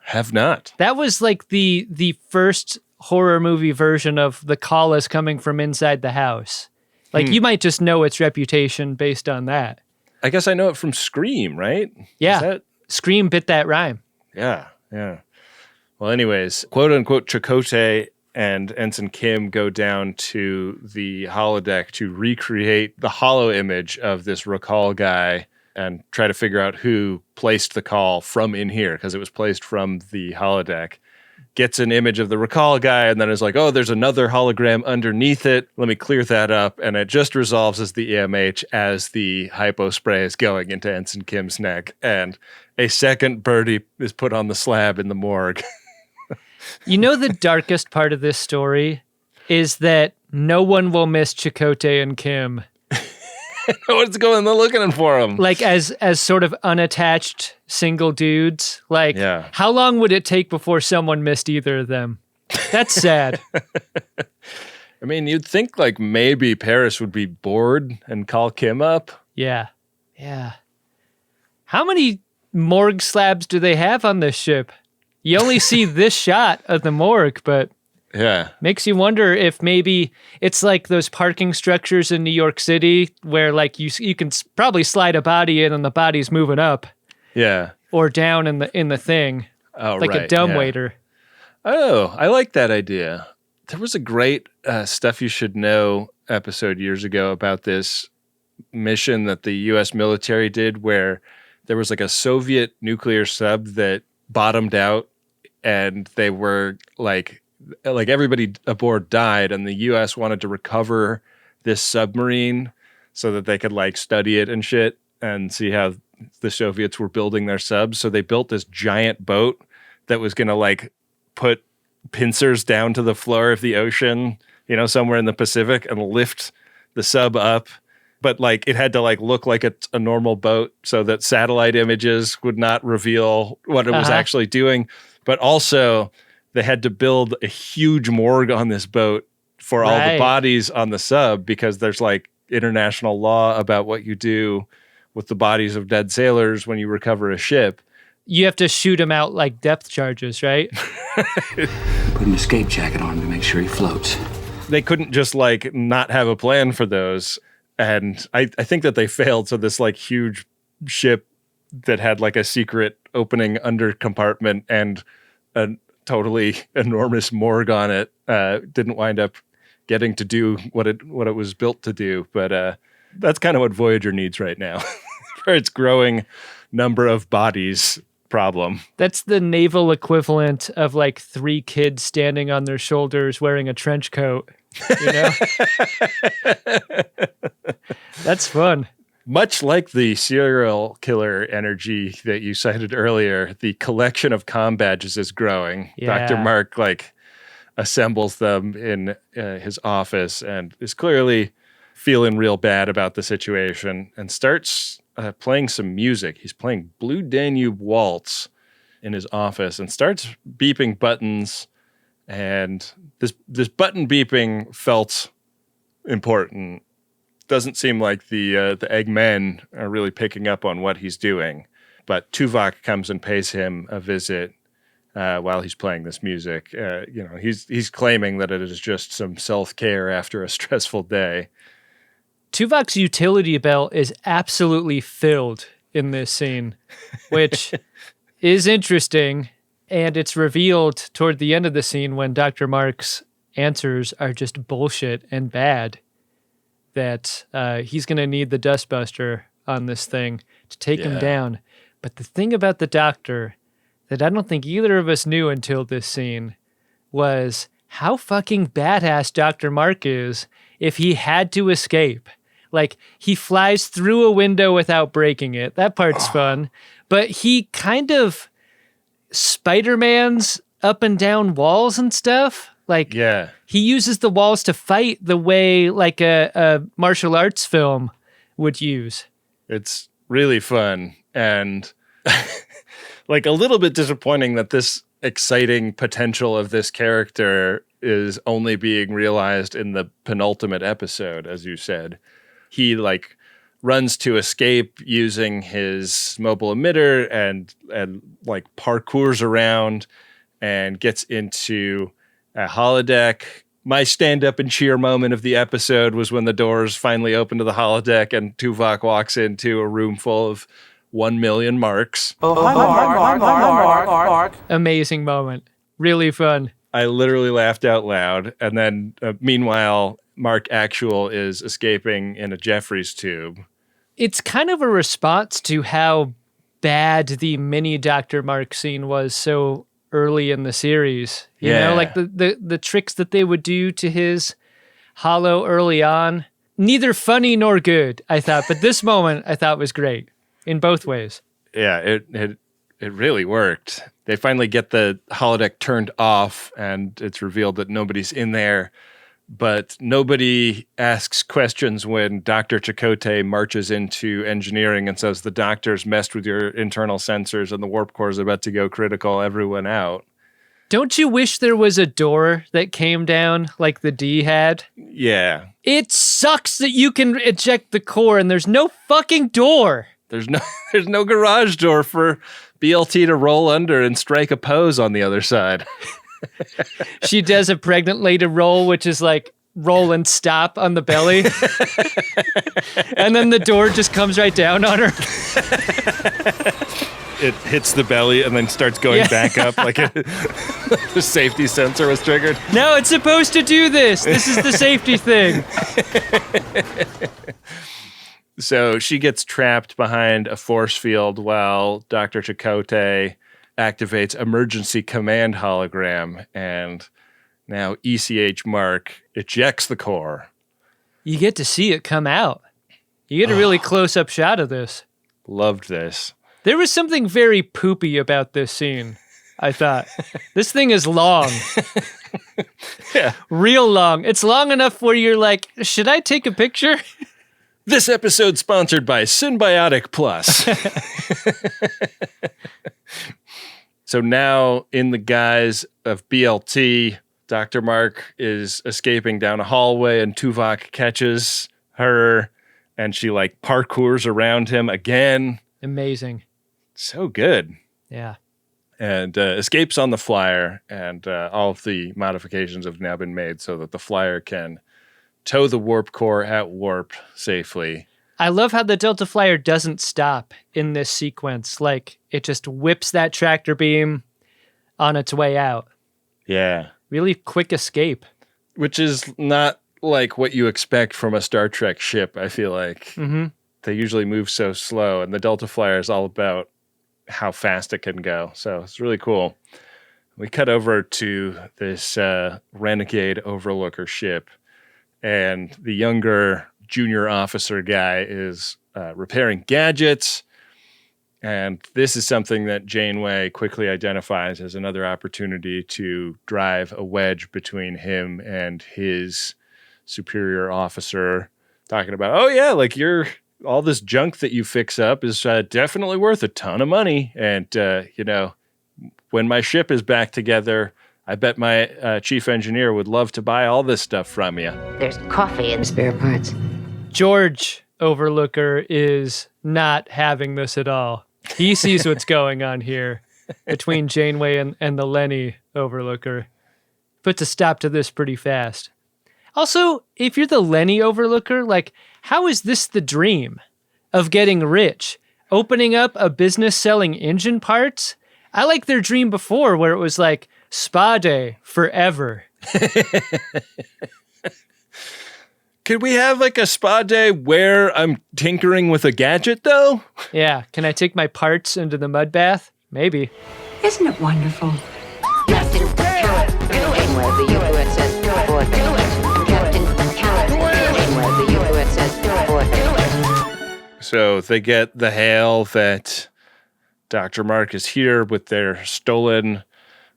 Have not. That was the first horror movie version of the call is coming from inside the house. You might just know its reputation based on that. I guess I know it from Scream, right? Yeah. Scream bit that rhyme. Yeah. Well, anyways, quote unquote Chakotay and Ensign Kim go down to the holodeck to recreate the holo image of this recall guy and try to figure out who placed the call from in here, because it was placed from the holodeck. Gets an image of the recall guy and then is like, oh, there's another hologram underneath it. Let me clear that up. And it just resolves as the EMH as the hypo spray is going into Ensign Kim's neck. And a second birdie is put on the slab in the morgue. You know, the darkest part of this story is that no one will miss Chakotay and Kim. No one's going there looking for them. As sort of unattached single dudes. How long would it take before someone missed either of them? That's sad. I mean, you'd think like maybe Paris would be bored and call Kim up. Yeah. Yeah. How many morgue slabs do they have on this ship? You only see this shot of the morgue, but yeah, makes you wonder if maybe it's like those parking structures in New York City where like you can probably slide a body in and the body's moving up. Yeah. Or down in the thing. Oh, like right. a dumbwaiter. Oh, I like that idea. There was a great Stuff You Should Know episode years ago about this mission that the U.S. military did where there was like a Soviet nuclear sub that bottomed out and they were like everybody aboard died and the U.S. wanted to recover this submarine so that they could like study it and shit and see how the Soviets were building their subs. So they built this giant boat that was going to like put pincers down to the floor of the ocean, somewhere in the Pacific and lift the sub up. But like it had to like look like a normal boat so that satellite images would not reveal what it was actually doing. But also they had to build a huge morgue on this boat for all the bodies on the sub because there's like international law about what you do with the bodies of dead sailors when you recover a ship. You have to shoot him out like depth charges, right? Put an escape jacket on him to make sure he floats. They couldn't just like not have a plan for those. And I think that they failed. So this like huge ship that had like a secret opening under compartment and a totally enormous morgue on it didn't wind up getting to do what it was built to do. But that's kind of what Voyager needs right now for its growing number of bodies problem. That's the naval equivalent of like 3 kids standing on their shoulders wearing a trench coat, That's fun. Much like the serial killer energy that you cited earlier, the collection of comm badges is growing. Yeah. Dr. Mark assembles them in his office and is clearly feeling real bad about the situation and starts playing some music. He's playing Blue Danube Waltz in his office and starts beeping buttons. And this button beeping felt important. Doesn't seem like the Eggmen are really picking up on what he's doing. But Tuvok comes and pays him a visit while he's playing this music. He's claiming that it is just some self-care after a stressful day. Tuvok's utility belt is absolutely filled in this scene, which is interesting. And it's revealed toward the end of the scene when Dr. Mark's answers are just bullshit and bad, that he's going to need the dustbuster on this thing to take him down. But the thing about the doctor that I don't think either of us knew until this scene was how fucking badass Dr. Mark is if he had to escape. Like, he flies through a window without breaking it. That part's fun. But he kind of Spider-Man's up and down walls and stuff. Like, he uses the walls to fight the way like a martial arts film would use. It's really fun and like a little bit disappointing that this exciting potential of this character is only being realized in the penultimate episode, as you said. He like runs to escape using his mobile emitter and like parkours around and gets into a holodeck. My stand up and cheer moment of the episode was when the doors finally open to the holodeck and Tuvok walks into a room full of 1 million marks. Hi, Mark. Amazing moment. Really fun. I literally laughed out loud. And then meanwhile, Mark Actual is escaping in a Jeffries tube. It's kind of a response to how bad the mini Dr. Mark scene was so early in the series. You know, like the tricks that they would do to his holo early on. Neither funny nor good, I thought. But this moment I thought was great in both ways. Yeah, it really worked. They finally get the holodeck turned off and it's revealed that nobody's in there. But nobody asks questions when Dr. Chakotay marches into engineering and says the doctor's messed with your internal sensors and the warp core is about to go critical, everyone out. Don't you wish there was a door that came down like the D had? Yeah. It sucks that you can eject the core and there's no fucking door. There's no garage door for BLT to roll under and strike a pose on the other side. She does a pregnant lady roll, which is like roll and stop on the belly. And then the door just comes right down on her. It hits the belly and then starts going back up like the safety sensor was triggered. No, it's supposed to do this. This is the safety thing. So she gets trapped behind a force field while Dr. Chakotay activates emergency command hologram, and now ECH Mark ejects the core. You get to see it come out. You get a really close-up shot of this. Loved this. There was something very poopy about this scene, I thought. This thing is long. Yeah. Real long. It's long enough where you're like, should I take a picture? This episode sponsored by Symbiotic Plus. So now, in the guise of BLT, Dr. Mark is escaping down a hallway and Tuvok catches her and she like parkours around him again. Amazing. So good. Yeah. And escapes on the flyer, and all of the modifications have now been made so that the flyer can tow the warp core at warp safely. I love how the Delta Flyer doesn't stop in this sequence. Like, it just whips that tractor beam on its way out. Yeah. Really quick escape. Which is not like what you expect from a Star Trek ship, I feel like. Mm-hmm. They usually move so slow, and the Delta Flyer is all about how fast it can go. So it's really cool. We cut over to this renegade Overlooker ship, and the younger junior officer guy is repairing gadgets. And this is something that Janeway quickly identifies as another opportunity to drive a wedge between him and his superior officer, talking about, oh yeah, like all this junk that you fix up is definitely worth a ton of money. And, when my ship is back together, I bet my chief engineer would love to buy all this stuff from you. There's coffee and spare parts. George Overlooker is not having this at all. He sees what's going on here between Janeway and the Lenny Overlooker. Puts a stop to this pretty fast. Also, if you're the Lenny Overlooker, like, how is this the dream of getting rich? Opening up a business selling engine parts? I like their dream before where it was like, spa day forever. Could we have like a spa day where I'm tinkering with a gadget though? Yeah, can I take my parts into the mud bath? Maybe. Isn't it wonderful? Captain Janeway, the USS Voyager. Captain Janeway, the USS Voyager. So they get the hail that Dr. Mark is here with their stolen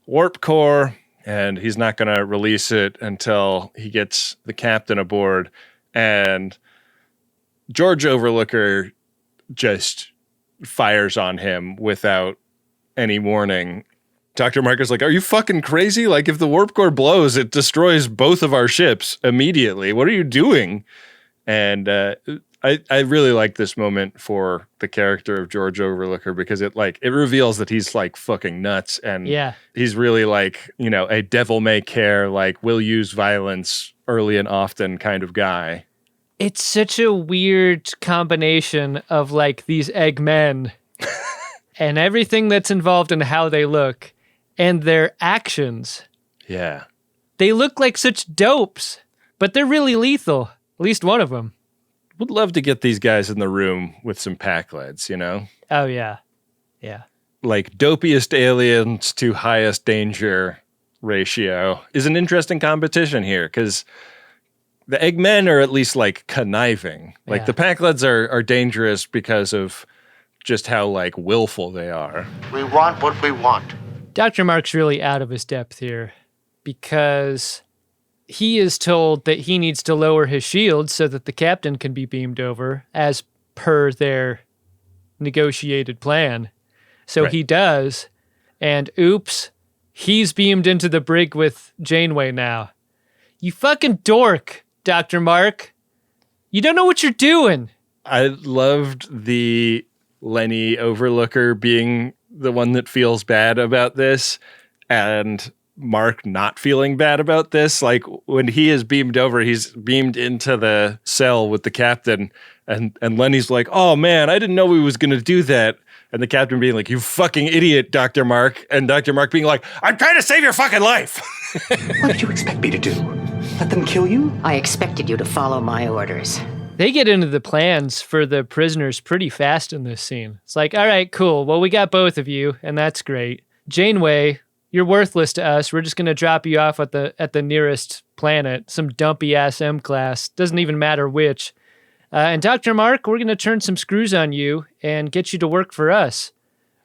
warp core, and he's not going to release it until he gets the captain aboard. And George Overlooker just fires on him without any warning. Dr. Mark is like, are you fucking crazy? Like, if the warp core blows, it destroys both of our ships immediately. What are you doing? And I really like this moment for the character of George Overlooker because it reveals that he's like fucking nuts, and he's really like, a devil may care, like will use violence early and often kind of guy. It's such a weird combination of like these Eggmen and everything that's involved in how they look and their actions. Yeah. They look like such dopes, but they're really lethal. At least one of them. Would love to get these guys in the room with some Pac-Leds, Oh, yeah. Yeah. Like dopiest aliens to highest danger ratio is an interesting competition here because the Eggmen are at least like conniving. Like the Pac-Leds are dangerous because of just how like willful they are. We want what we want. Dr. Mark's really out of his depth here because he is told that he needs to lower his shield so that the captain can be beamed over as per their negotiated plan. So he does, and oops, he's beamed into the brig with Janeway now. You fucking dork, Dr. Mark. You don't know what you're doing. I loved the Lenny Overlooker being the one that feels bad about this, and Mark not feeling bad about this. Like when he is beamed over, he's beamed into the cell with the captain, and Lenny's like, oh man, I didn't know he was going to do that. And the captain being like, you fucking idiot, Dr. Mark. And Dr. Mark being like, I'm trying to save your fucking life. What did you expect me to do? Let them kill you? I expected you to follow my orders. They get into the plans for the prisoners pretty fast in this scene. It's like, all right, cool. Well, we got both of you, and that's great. Janeway, you're worthless to us. We're just going to drop you off at the nearest planet, some dumpy-ass M-class. Doesn't even matter which. And Dr. Mark, we're going to turn some screws on you and get you to work for us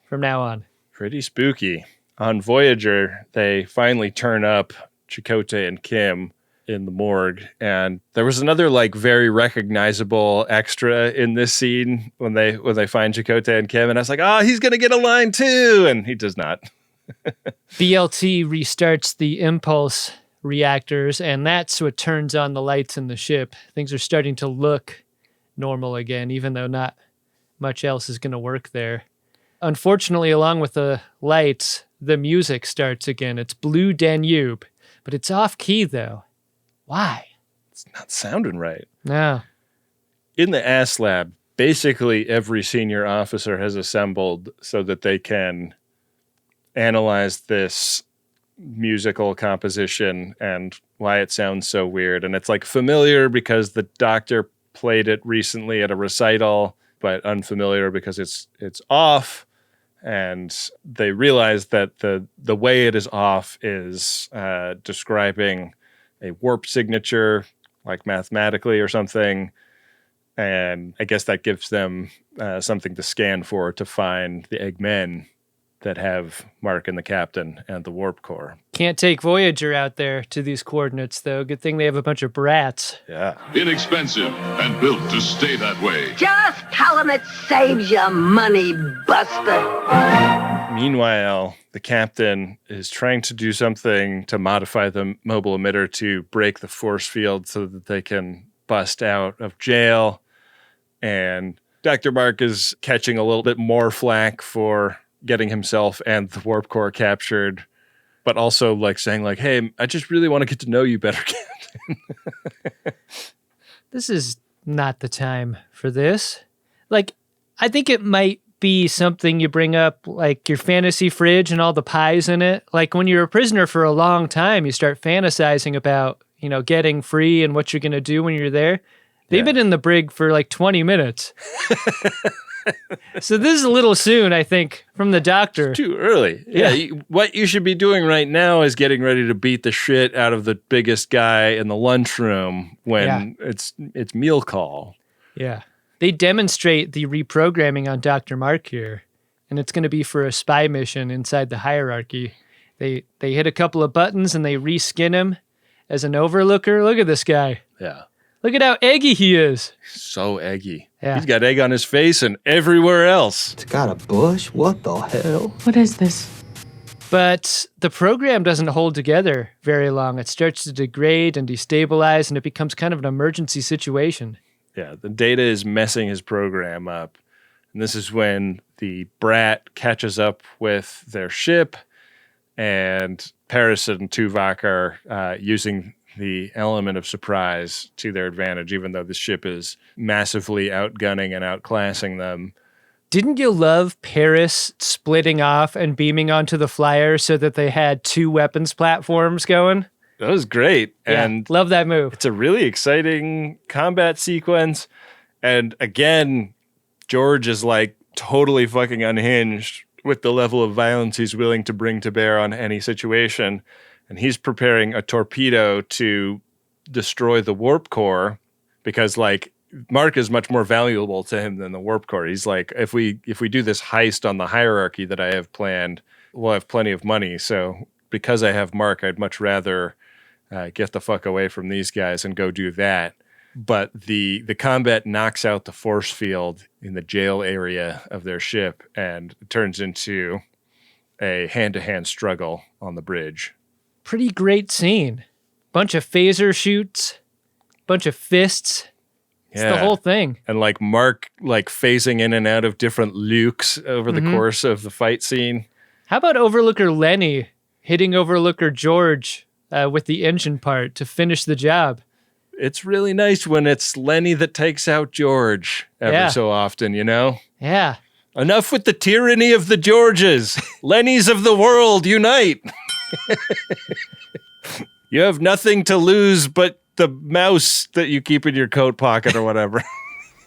from now on. Pretty spooky. On Voyager, they finally turn up Chakotay and Kim in the morgue, and there was another like very recognizable extra in this scene when they find Chakotay and Kim, and I was like, oh, he's going to get a line too, and he does not. BLT restarts the impulse reactors, and that's what turns on the lights in the ship. Things are starting to look normal again, even though not much else is going to work there. Unfortunately, along with the lights, the music starts again. It's Blue Danube, but it's off key though. Why? It's not sounding right. No. In the ass lab, basically every senior officer has assembled so that they can analyze this musical composition and why it sounds so weird. And it's like familiar because the doctor played it recently at a recital, but unfamiliar because it's off. And they realize that the way it is off is describing a warp signature, like mathematically or something. And I guess that gives them something to scan for to find the Eggmen that have Mark and the captain and the warp core. Can't take Voyager out there to these coordinates, though. Good thing they have a bunch of brats. Yeah. Inexpensive and built to stay that way. Just tell them it saves you money, buster. Meanwhile, the captain is trying to do something to modify the mobile emitter to break the force field so that they can bust out of jail. And Dr. Mark is catching a little bit more flack for getting himself and the warp core captured, but also like saying like, hey, I just really want to get to know you better, Captain. This is not the time for this. Like, I think it might be something you bring up, like your fantasy fridge and all the pies in it. Like when you're a prisoner for a long time, you start fantasizing about, you know, getting free and what you're going to do when you're there. They've been in the brig for like 20 minutes. So this is a little soon, I think, from the doctor. It's too early. Yeah. What you should be doing right now is getting ready to beat the shit out of the biggest guy in the lunchroom when it's meal call. Yeah. They demonstrate the reprogramming on Dr. Mark here, and it's going to be for a spy mission inside the hierarchy. They hit a couple of buttons and they reskin him as an overlooker. Look at this guy. Yeah. Look at how eggy he is. So eggy. Yeah. He's got egg on his face and everywhere else. It's got a bush. What the hell? What is this? But the program doesn't hold together very long. It starts to degrade and destabilize, and it becomes kind of an emergency situation. Yeah, the Data is messing his program up. And this is when the Brat catches up with their ship, and Paris and Tuvok are using the element of surprise to their advantage, even though the ship is massively outgunning and outclassing them. Didn't you love Paris splitting off and beaming onto the flyer so that they had two weapons platforms going? That was great. Yeah, and love that move. It's a really exciting combat sequence. And again, George is like totally fucking unhinged with the level of violence he's willing to bring to bear on any situation. And he's preparing a torpedo to destroy the warp core because, like, Mark is much more valuable to him than the warp core. He's like, if we do this heist on the hierarchy that I have planned, we'll have plenty of money. So because I have Mark, I'd much rather get the fuck away from these guys and go do that. But the combat knocks out the force field in the jail area of their ship, and it turns into a hand-to-hand struggle on the bridge. Pretty great scene. Bunch of phaser shoots, bunch of fists. It's the whole thing. And like Mark like phasing in and out of different lukes over the course of the fight scene. How about Overlooker Lenny hitting Overlooker George with the engine part to finish the job? It's really nice when it's Lenny that takes out George every so often, you know? Yeah. Enough with the tyranny of the Georges. Lennies of the world, unite. You have nothing to lose but the mouse that you keep in your coat pocket or whatever.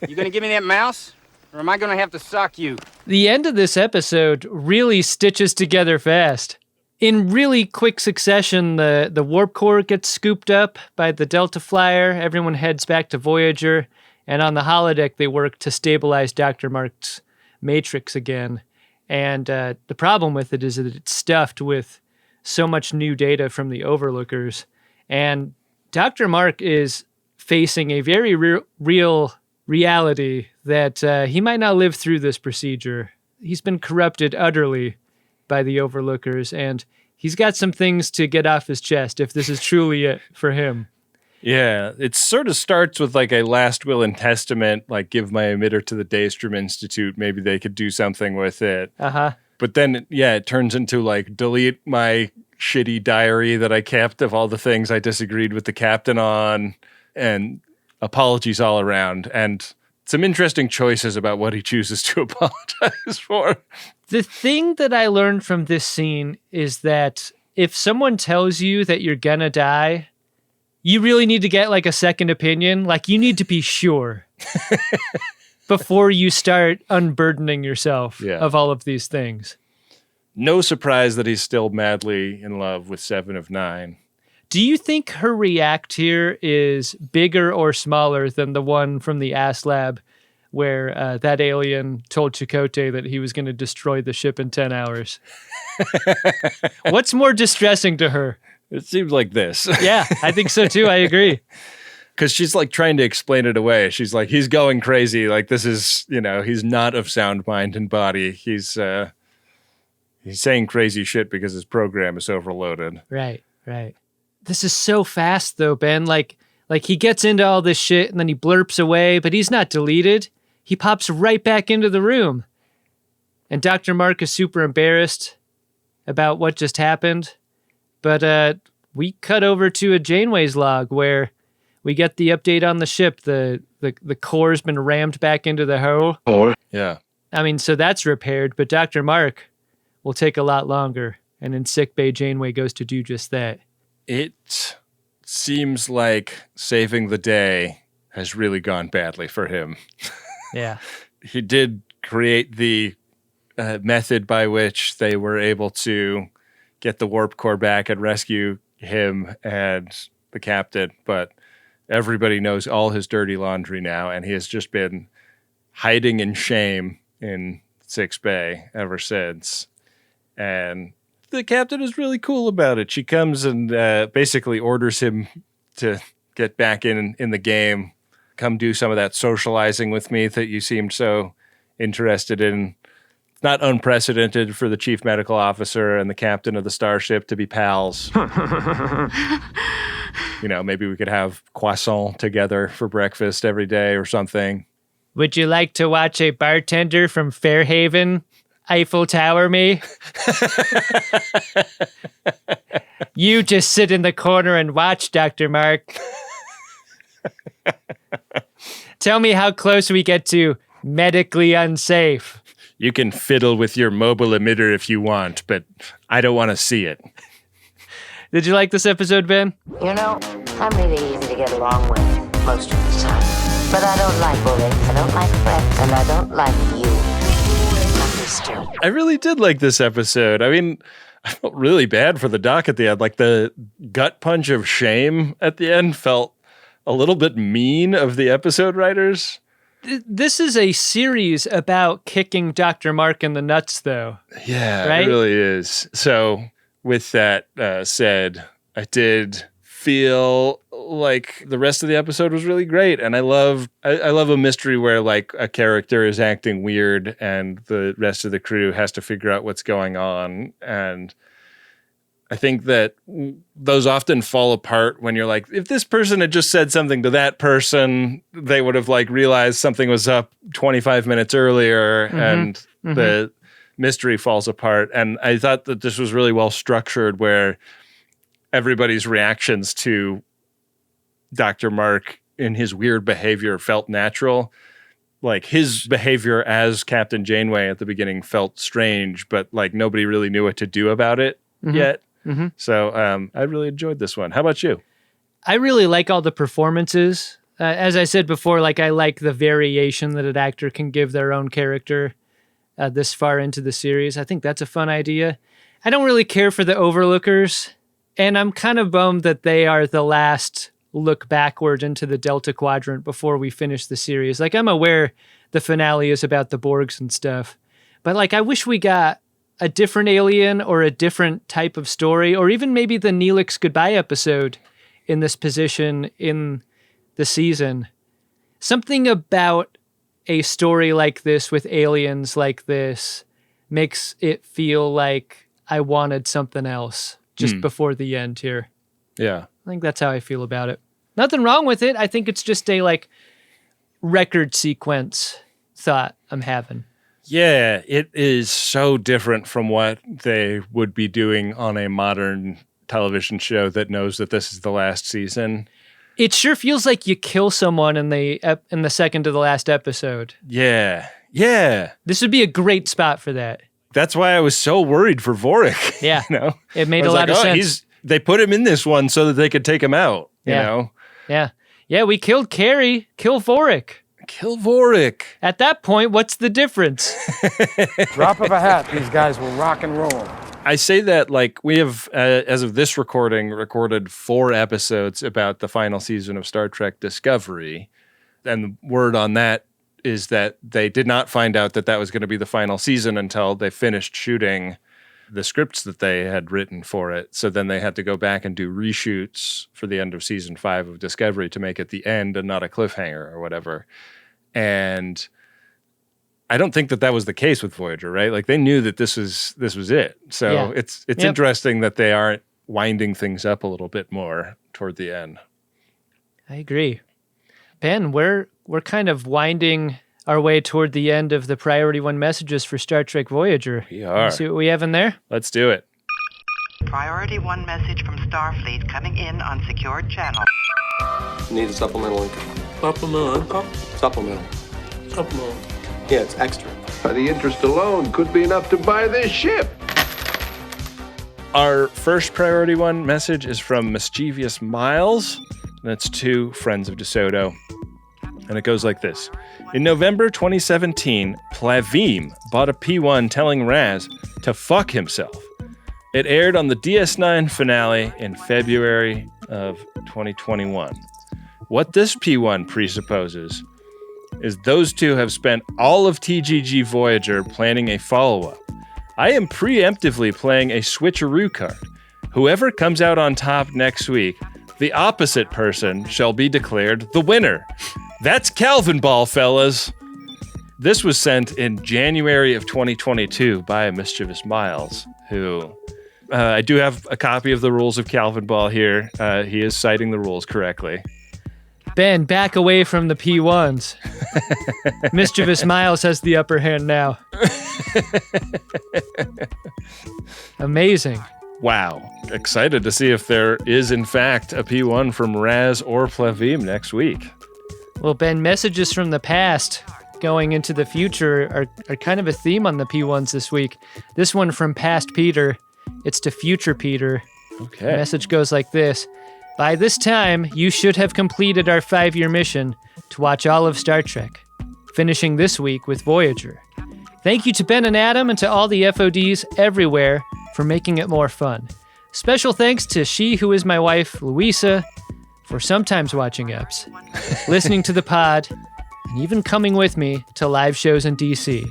You gonna give me that mouse? Or am I gonna have to sock you? The end of this episode really stitches together fast. In really quick succession, the warp core gets scooped up by the Delta Flyer. Everyone heads back to Voyager. And on the holodeck, they work to stabilize Dr. Mark's matrix again. And the problem with it is that it's stuffed with so much new data from the Overlookers. And Dr. Mark is facing a very real reality that he might not live through this procedure. He's been corrupted utterly by the Overlookers, and he's got some things to get off his chest if this is truly it for him. Yeah, it sort of starts with like a last will and testament, like give my emitter to the Daystrom Institute. Maybe they could do something with it. Uh-huh. But then, it turns into like delete my shitty diary that I kept of all the things I disagreed with the captain on, and apologies all around, and some interesting choices about what he chooses to apologize for. The thing that I learned from this scene is that if someone tells you that you're gonna die, you really need to get like a second opinion. Like, you need to be sure before you start unburdening yourself of all of these things. No surprise that he's still madly in love with 7 of 9. Do you think her react here is bigger or smaller than the one from the Ass Lab where that alien told Chakotay that he was going to destroy the ship in 10 hours? What's more distressing to her? It seems like this. Yeah, I think so too. I agree. Because she's like trying to explain it away. She's like, he's going crazy. Like, this is, he's not of sound mind and body. He's saying crazy shit because his program is overloaded. Right. This is so fast though, Ben. Like he gets into all this shit and then he blurps away, but he's not deleted. He pops right back into the room. And Dr. Mark is super embarrassed about what just happened. But we cut over to a Janeway's log where we get the update on the ship. The core's been rammed back into the hull. Yeah. I mean, so that's repaired, but Dr. Mark will take a lot longer. And in sickbay, Janeway goes to do just that. It seems like saving the day has really gone badly for him. Yeah. He did create the method by which they were able to get the warp core back and rescue him and the captain, but everybody knows all his dirty laundry now, and he has just been hiding in shame in 6 Bay ever since. And the captain is really cool about it. She comes and basically orders him to get back in the game. Come do some of that socializing with me that you seemed so interested in. It's not unprecedented for the chief medical officer and the captain of the starship to be pals. Maybe we could have croissant together for breakfast every day or something. Would you like to watch a bartender from Fairhaven Eiffel Tower me? You just sit in the corner and watch, Dr. Mark. Tell me how close we get to medically unsafe. You can fiddle with your mobile emitter if you want, but I don't want to see it. Did you like this episode, Ben? I'm really easy to get along with most of the time. But I don't like bullies, I don't like threats, and I don't like you. I really did like this episode. I mean, I felt really bad for the doc at the end. Like, the gut punch of shame at the end felt a little bit mean of the episode writers. This is a series about kicking Dr. Mark in the nuts, though. Yeah, right? It really is. So with that said, I did feel like the rest of the episode was really great. And I love a mystery where like a character is acting weird and the rest of the crew has to figure out what's going on. And I think that those often fall apart when you're like, if this person had just said something to that person, they would have like realized something was up 25 minutes earlier and the mystery falls apart. And I thought that this was really well structured where everybody's reactions to Dr. Mark in his weird behavior felt natural. Like his behavior as Captain Janeway at the beginning felt strange, but like nobody really knew what to do about it yet. So I really enjoyed this one. How about you? I really like all the performances. As I said before, like I like the variation that an actor can give their own character this far into the series. I think that's a fun idea. I don't really care for the Overlookers, and I'm kind of bummed that they are the last look backward into the Delta Quadrant before we finish the series. Like I'm aware the finale is about the Borgs and stuff, but like I wish we got a different alien or a different type of story, or even maybe the Neelix goodbye episode in this position in the season. Something about a story like this with aliens like this makes it feel like I wanted something else just before the end here. Yeah. I think that's how I feel about it. Nothing wrong with it. I think it's just a like record sequence thought I'm having. Yeah, it is so different from what they would be doing on a modern television show that knows that this is the last season. It sure feels like you kill someone in the second to the last episode. Yeah. This would be a great spot for that. That's why I was so worried for Vorik. Yeah, you know? It made a lot of sense. They put him in this one so that they could take him out, you know? Yeah, we killed Carrie. Kill Vorik. Kill Vorik. At that point, what's the difference? Drop of a hat, these guys will rock and roll. I say that like we have, as of this recording, recorded 4 episodes about the final season of Star Trek Discovery. And the word on that is that they did not find out that that was going to be the final season until they finished shooting the scripts that they had written for it. So then they had to go back and do reshoots for the end of season 5 of Discovery to make it the end and not a cliffhanger or whatever. And I don't think that was the case with Voyager, right? Like they knew that this was it. So it's interesting that they aren't winding things up a little bit more toward the end. I agree. Ben, we're kind of winding our way toward the end of the Priority 1 messages for Star Trek Voyager. We are. See what we have in there? Let's do it. Priority 1 message from Starfleet coming in on secured channel. Need a supplemental income. Supplemental income? Supplemental. Supplemental. Yeah, it's extra. The interest alone could be enough to buy this ship. Our first Priority 1 message is from Mischievous Miles, and it's to Friends of DeSoto. And it goes like this. In November 2017, Plavim bought a P1 telling Raz to fuck himself. It aired on the DS9 finale in February of 2021. What this P1 presupposes is those two have spent all of TGG Voyager planning a follow-up. I am preemptively playing a switcheroo card. Whoever comes out on top next week, the opposite person shall be declared the winner. That's Calvin Ball, fellas. This was sent in January of 2022 by Mischievous Miles, who... I do have a copy of the rules of Calvin Ball here. He is citing the rules correctly. Ben, back away from the P1s. Mischievous Miles has the upper hand now. Amazing. Wow. Excited to see if there is, in fact, a P1 from Raz or Plavim next week. Well, Ben, messages from the past going into the future are kind of a theme on the P1s this week. This one from past Peter. It's to future Peter. Okay. The message goes like this. By this time, you should have completed our 5-year mission to watch all of Star Trek, finishing this week with Voyager. Thank you to Ben and Adam and to all the FODs everywhere for making it more fun. Special thanks to she who is my wife, Louisa, for sometimes watching EPs, listening to the pod, and even coming with me to live shows in DC.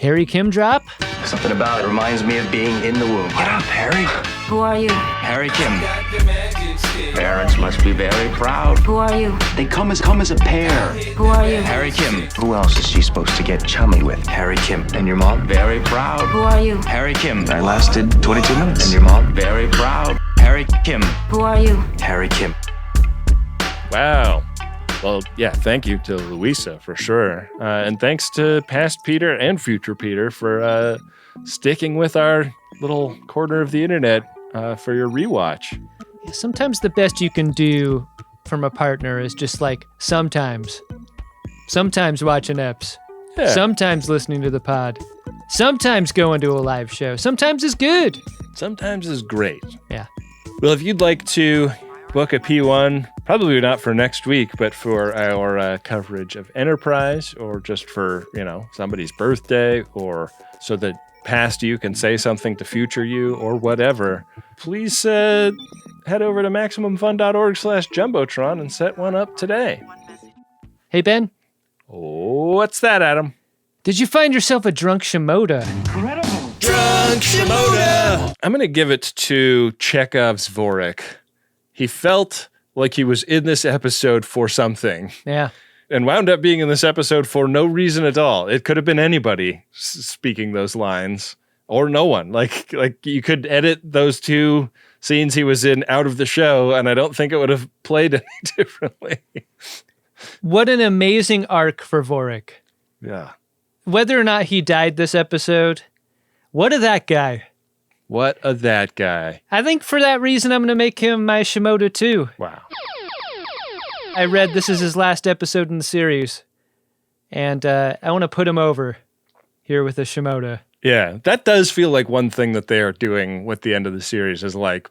Harry Kim drop? Something about it reminds me of being in the womb. Get up, Harry. Who are you? Harry Kim. Parents must be very proud. Who are you? They come as a pair. Who are you? Harry Kim. Who else is she supposed to get chummy with? Harry Kim. And your mom? Very proud. Who are you? Harry Kim. I lasted 22 minutes. And your mom? Very proud. Harry Kim. Who are you? Harry Kim. Wow. Well, yeah, thank you to Louisa for sure. And thanks to past Peter and future Peter for sticking with our little corner of the internet for your rewatch. Yeah, sometimes the best you can do from a partner is just like sometimes watching eps, sometimes listening to the pod, sometimes going to a live show, sometimes is good, sometimes is great. Yeah. Well, if you'd like to book a P1, probably not for next week, but for our coverage of Enterprise, or just for, somebody's birthday, or so that past you can say something to future you, or whatever, please head over to MaximumFun.org/Jumbotron and set one up today. Hey, Ben. What's that, Adam? Did you find yourself a drunk Shimoda? Incredible. Drunk Shimoda! I'm going to give it to Chekhov's Vorik. He felt like he was in this episode for something. Yeah. And wound up being in this episode for no reason at all. It could have been anybody speaking those lines, or no one. Like you could edit those two scenes he was in out of the show, and I don't think it would have played any differently. What an amazing arc for Vorik. Yeah. Whether or not he died this episode, what of that guy? What of that guy? I think for that reason, I'm going to make him my Shimoda too. Wow. I read this is his last episode in the series, and I want to put him over here with a Shimoda. Yeah, that does feel like one thing that they are doing with the end of the series is like,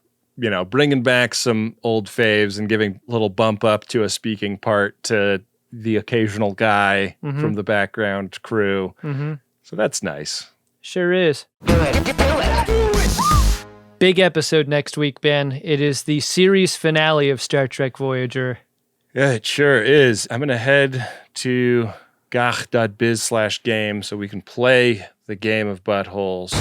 bringing back some old faves and giving a little bump up to a speaking part to the occasional guy from the background crew. Mm-hmm. So that's nice. Sure is. Big episode next week, Ben. It is the series finale of Star Trek Voyager. Yeah, it sure is. I'm going to head to gach.biz/game so we can play the game of buttholes,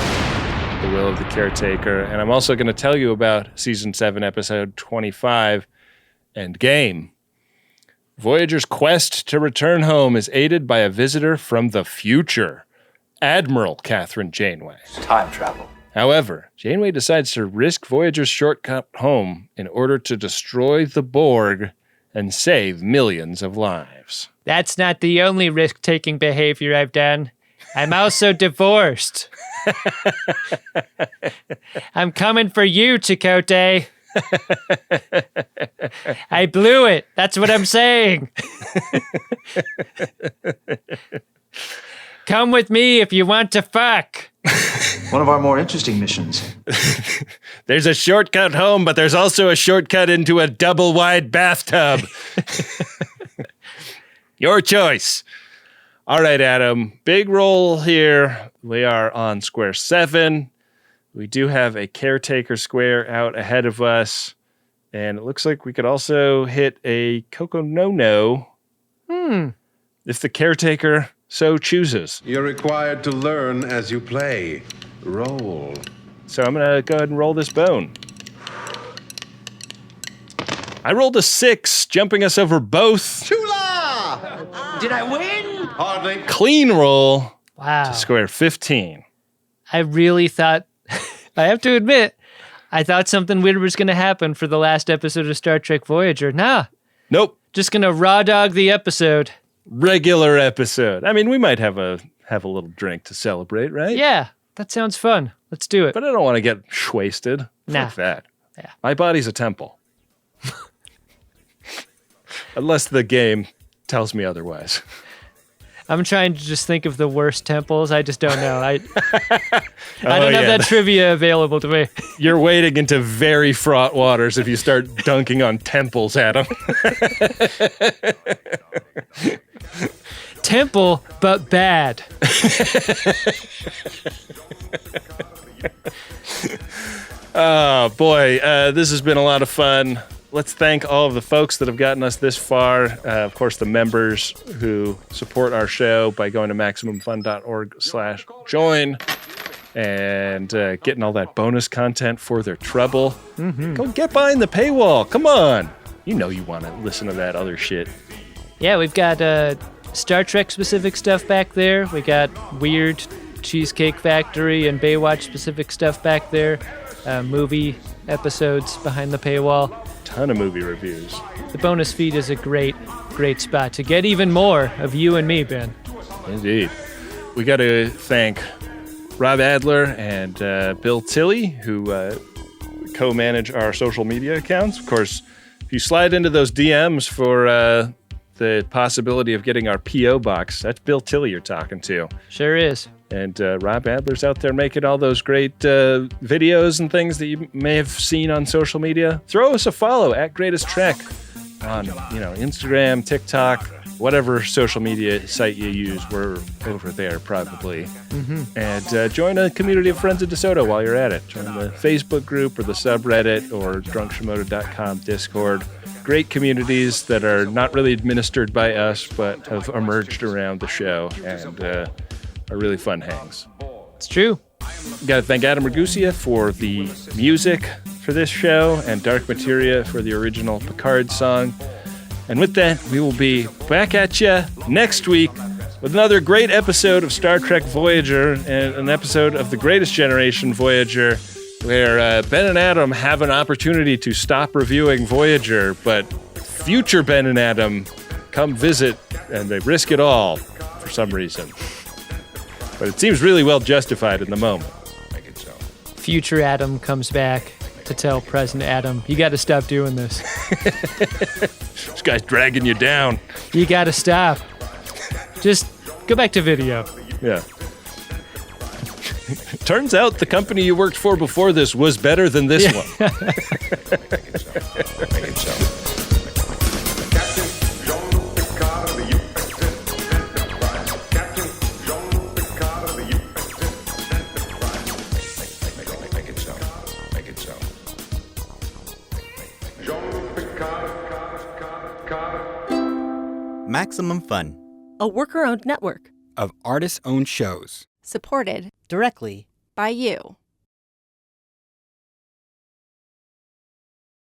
The Will of the Caretaker. And I'm also going to tell you about Season 7, Episode 25, Endgame. Voyager's quest to return home is aided by a visitor from the future, Admiral Captain Janeway. Time travel. However, Janeway decides to risk Voyager's shortcut home in order to destroy the Borg and save millions of lives. That's not the only risk-taking behavior I've done. I'm also divorced. I'm coming for you, Chakotay. I blew it. That's what I'm saying. Come with me if you want to fuck. One of our more interesting missions. There's a shortcut home, but there's also a shortcut into a double-wide bathtub. Your choice. All right, Adam. Big roll here. We are on square 7. We do have a caretaker square out ahead of us. And it looks like we could also hit a Coco No-No. If the caretaker so chooses. You're required to learn as you play. Roll. So I'm going to go ahead and roll this bone. I rolled a 6, jumping us over both. Chula! Did I win? Hardly. Clean roll. Wow. To square 15. I really thought, I have to admit, I thought something weird was going to happen for the last episode of Star Trek Voyager. Nah. Nope. Just going to raw dog the episode. Regular episode. I mean, we might have a little drink to celebrate, right? Yeah, that sounds fun. Let's do it. But I don't want to get wasted. Nah. Fuck that. Yeah. My body's a temple. Unless the game tells me otherwise. I'm trying to just think of the worst temples. I just don't know. I don't have that trivia available to me. You're wading into very fraught waters if you start dunking on temples, Adam. Temple, but bad. Oh, boy. This has been a lot of fun. Let's thank all of the folks that have gotten us this far. Of course, the members who support our show by going to MaximumFun.org/join. and getting all that bonus content for their trouble. Go get behind the paywall. Come on. You know you want to listen to that other shit. Yeah, we've got Star Trek specific stuff back there. We got weird Cheesecake Factory and Baywatch specific stuff back there. Movie episodes behind the paywall. Ton of movie reviews. The bonus feed is a great spot to get even more of you and me, Ben. Indeed. We got to thank Rob Adler and Bill Tilley, who co-manage our social media accounts. Of course, if you slide into those DMs for the possibility of getting our P.O. box, that's Bill Tilley you're talking to. Sure is. And Rob Adler's out there making all those great videos and things that you may have seen on social media. Throw us a follow at Greatest Trek on Instagram, TikTok, whatever social media site you use. We're over there probably. And join a community of friends of DeSoto while you're at it. Join the Facebook group or the subreddit or drunkshimoto.com Discord. Great communities that are not really administered by us, but have emerged around the show and are really fun hangs. It's true. Got to thank Adam Ragusia for the music for this show and Dark Materia for the original Picard song. And with that, we will be back at you next week with another great episode of Star Trek Voyager and an episode of The Greatest Generation Voyager, where Ben and Adam have an opportunity to stop reviewing Voyager, but future Ben and Adam come visit and they risk it all for some reason. But it seems really well justified in the moment. Future Adam comes back to tell present Adam, you got to stop doing this. This guy's dragging you down. You got to stop. Just go back to video. Yeah. Turns out the company you worked for before this was better than this one. Make it so. Maximum Fun, a worker-owned network of artist-owned shows. supported directly by you.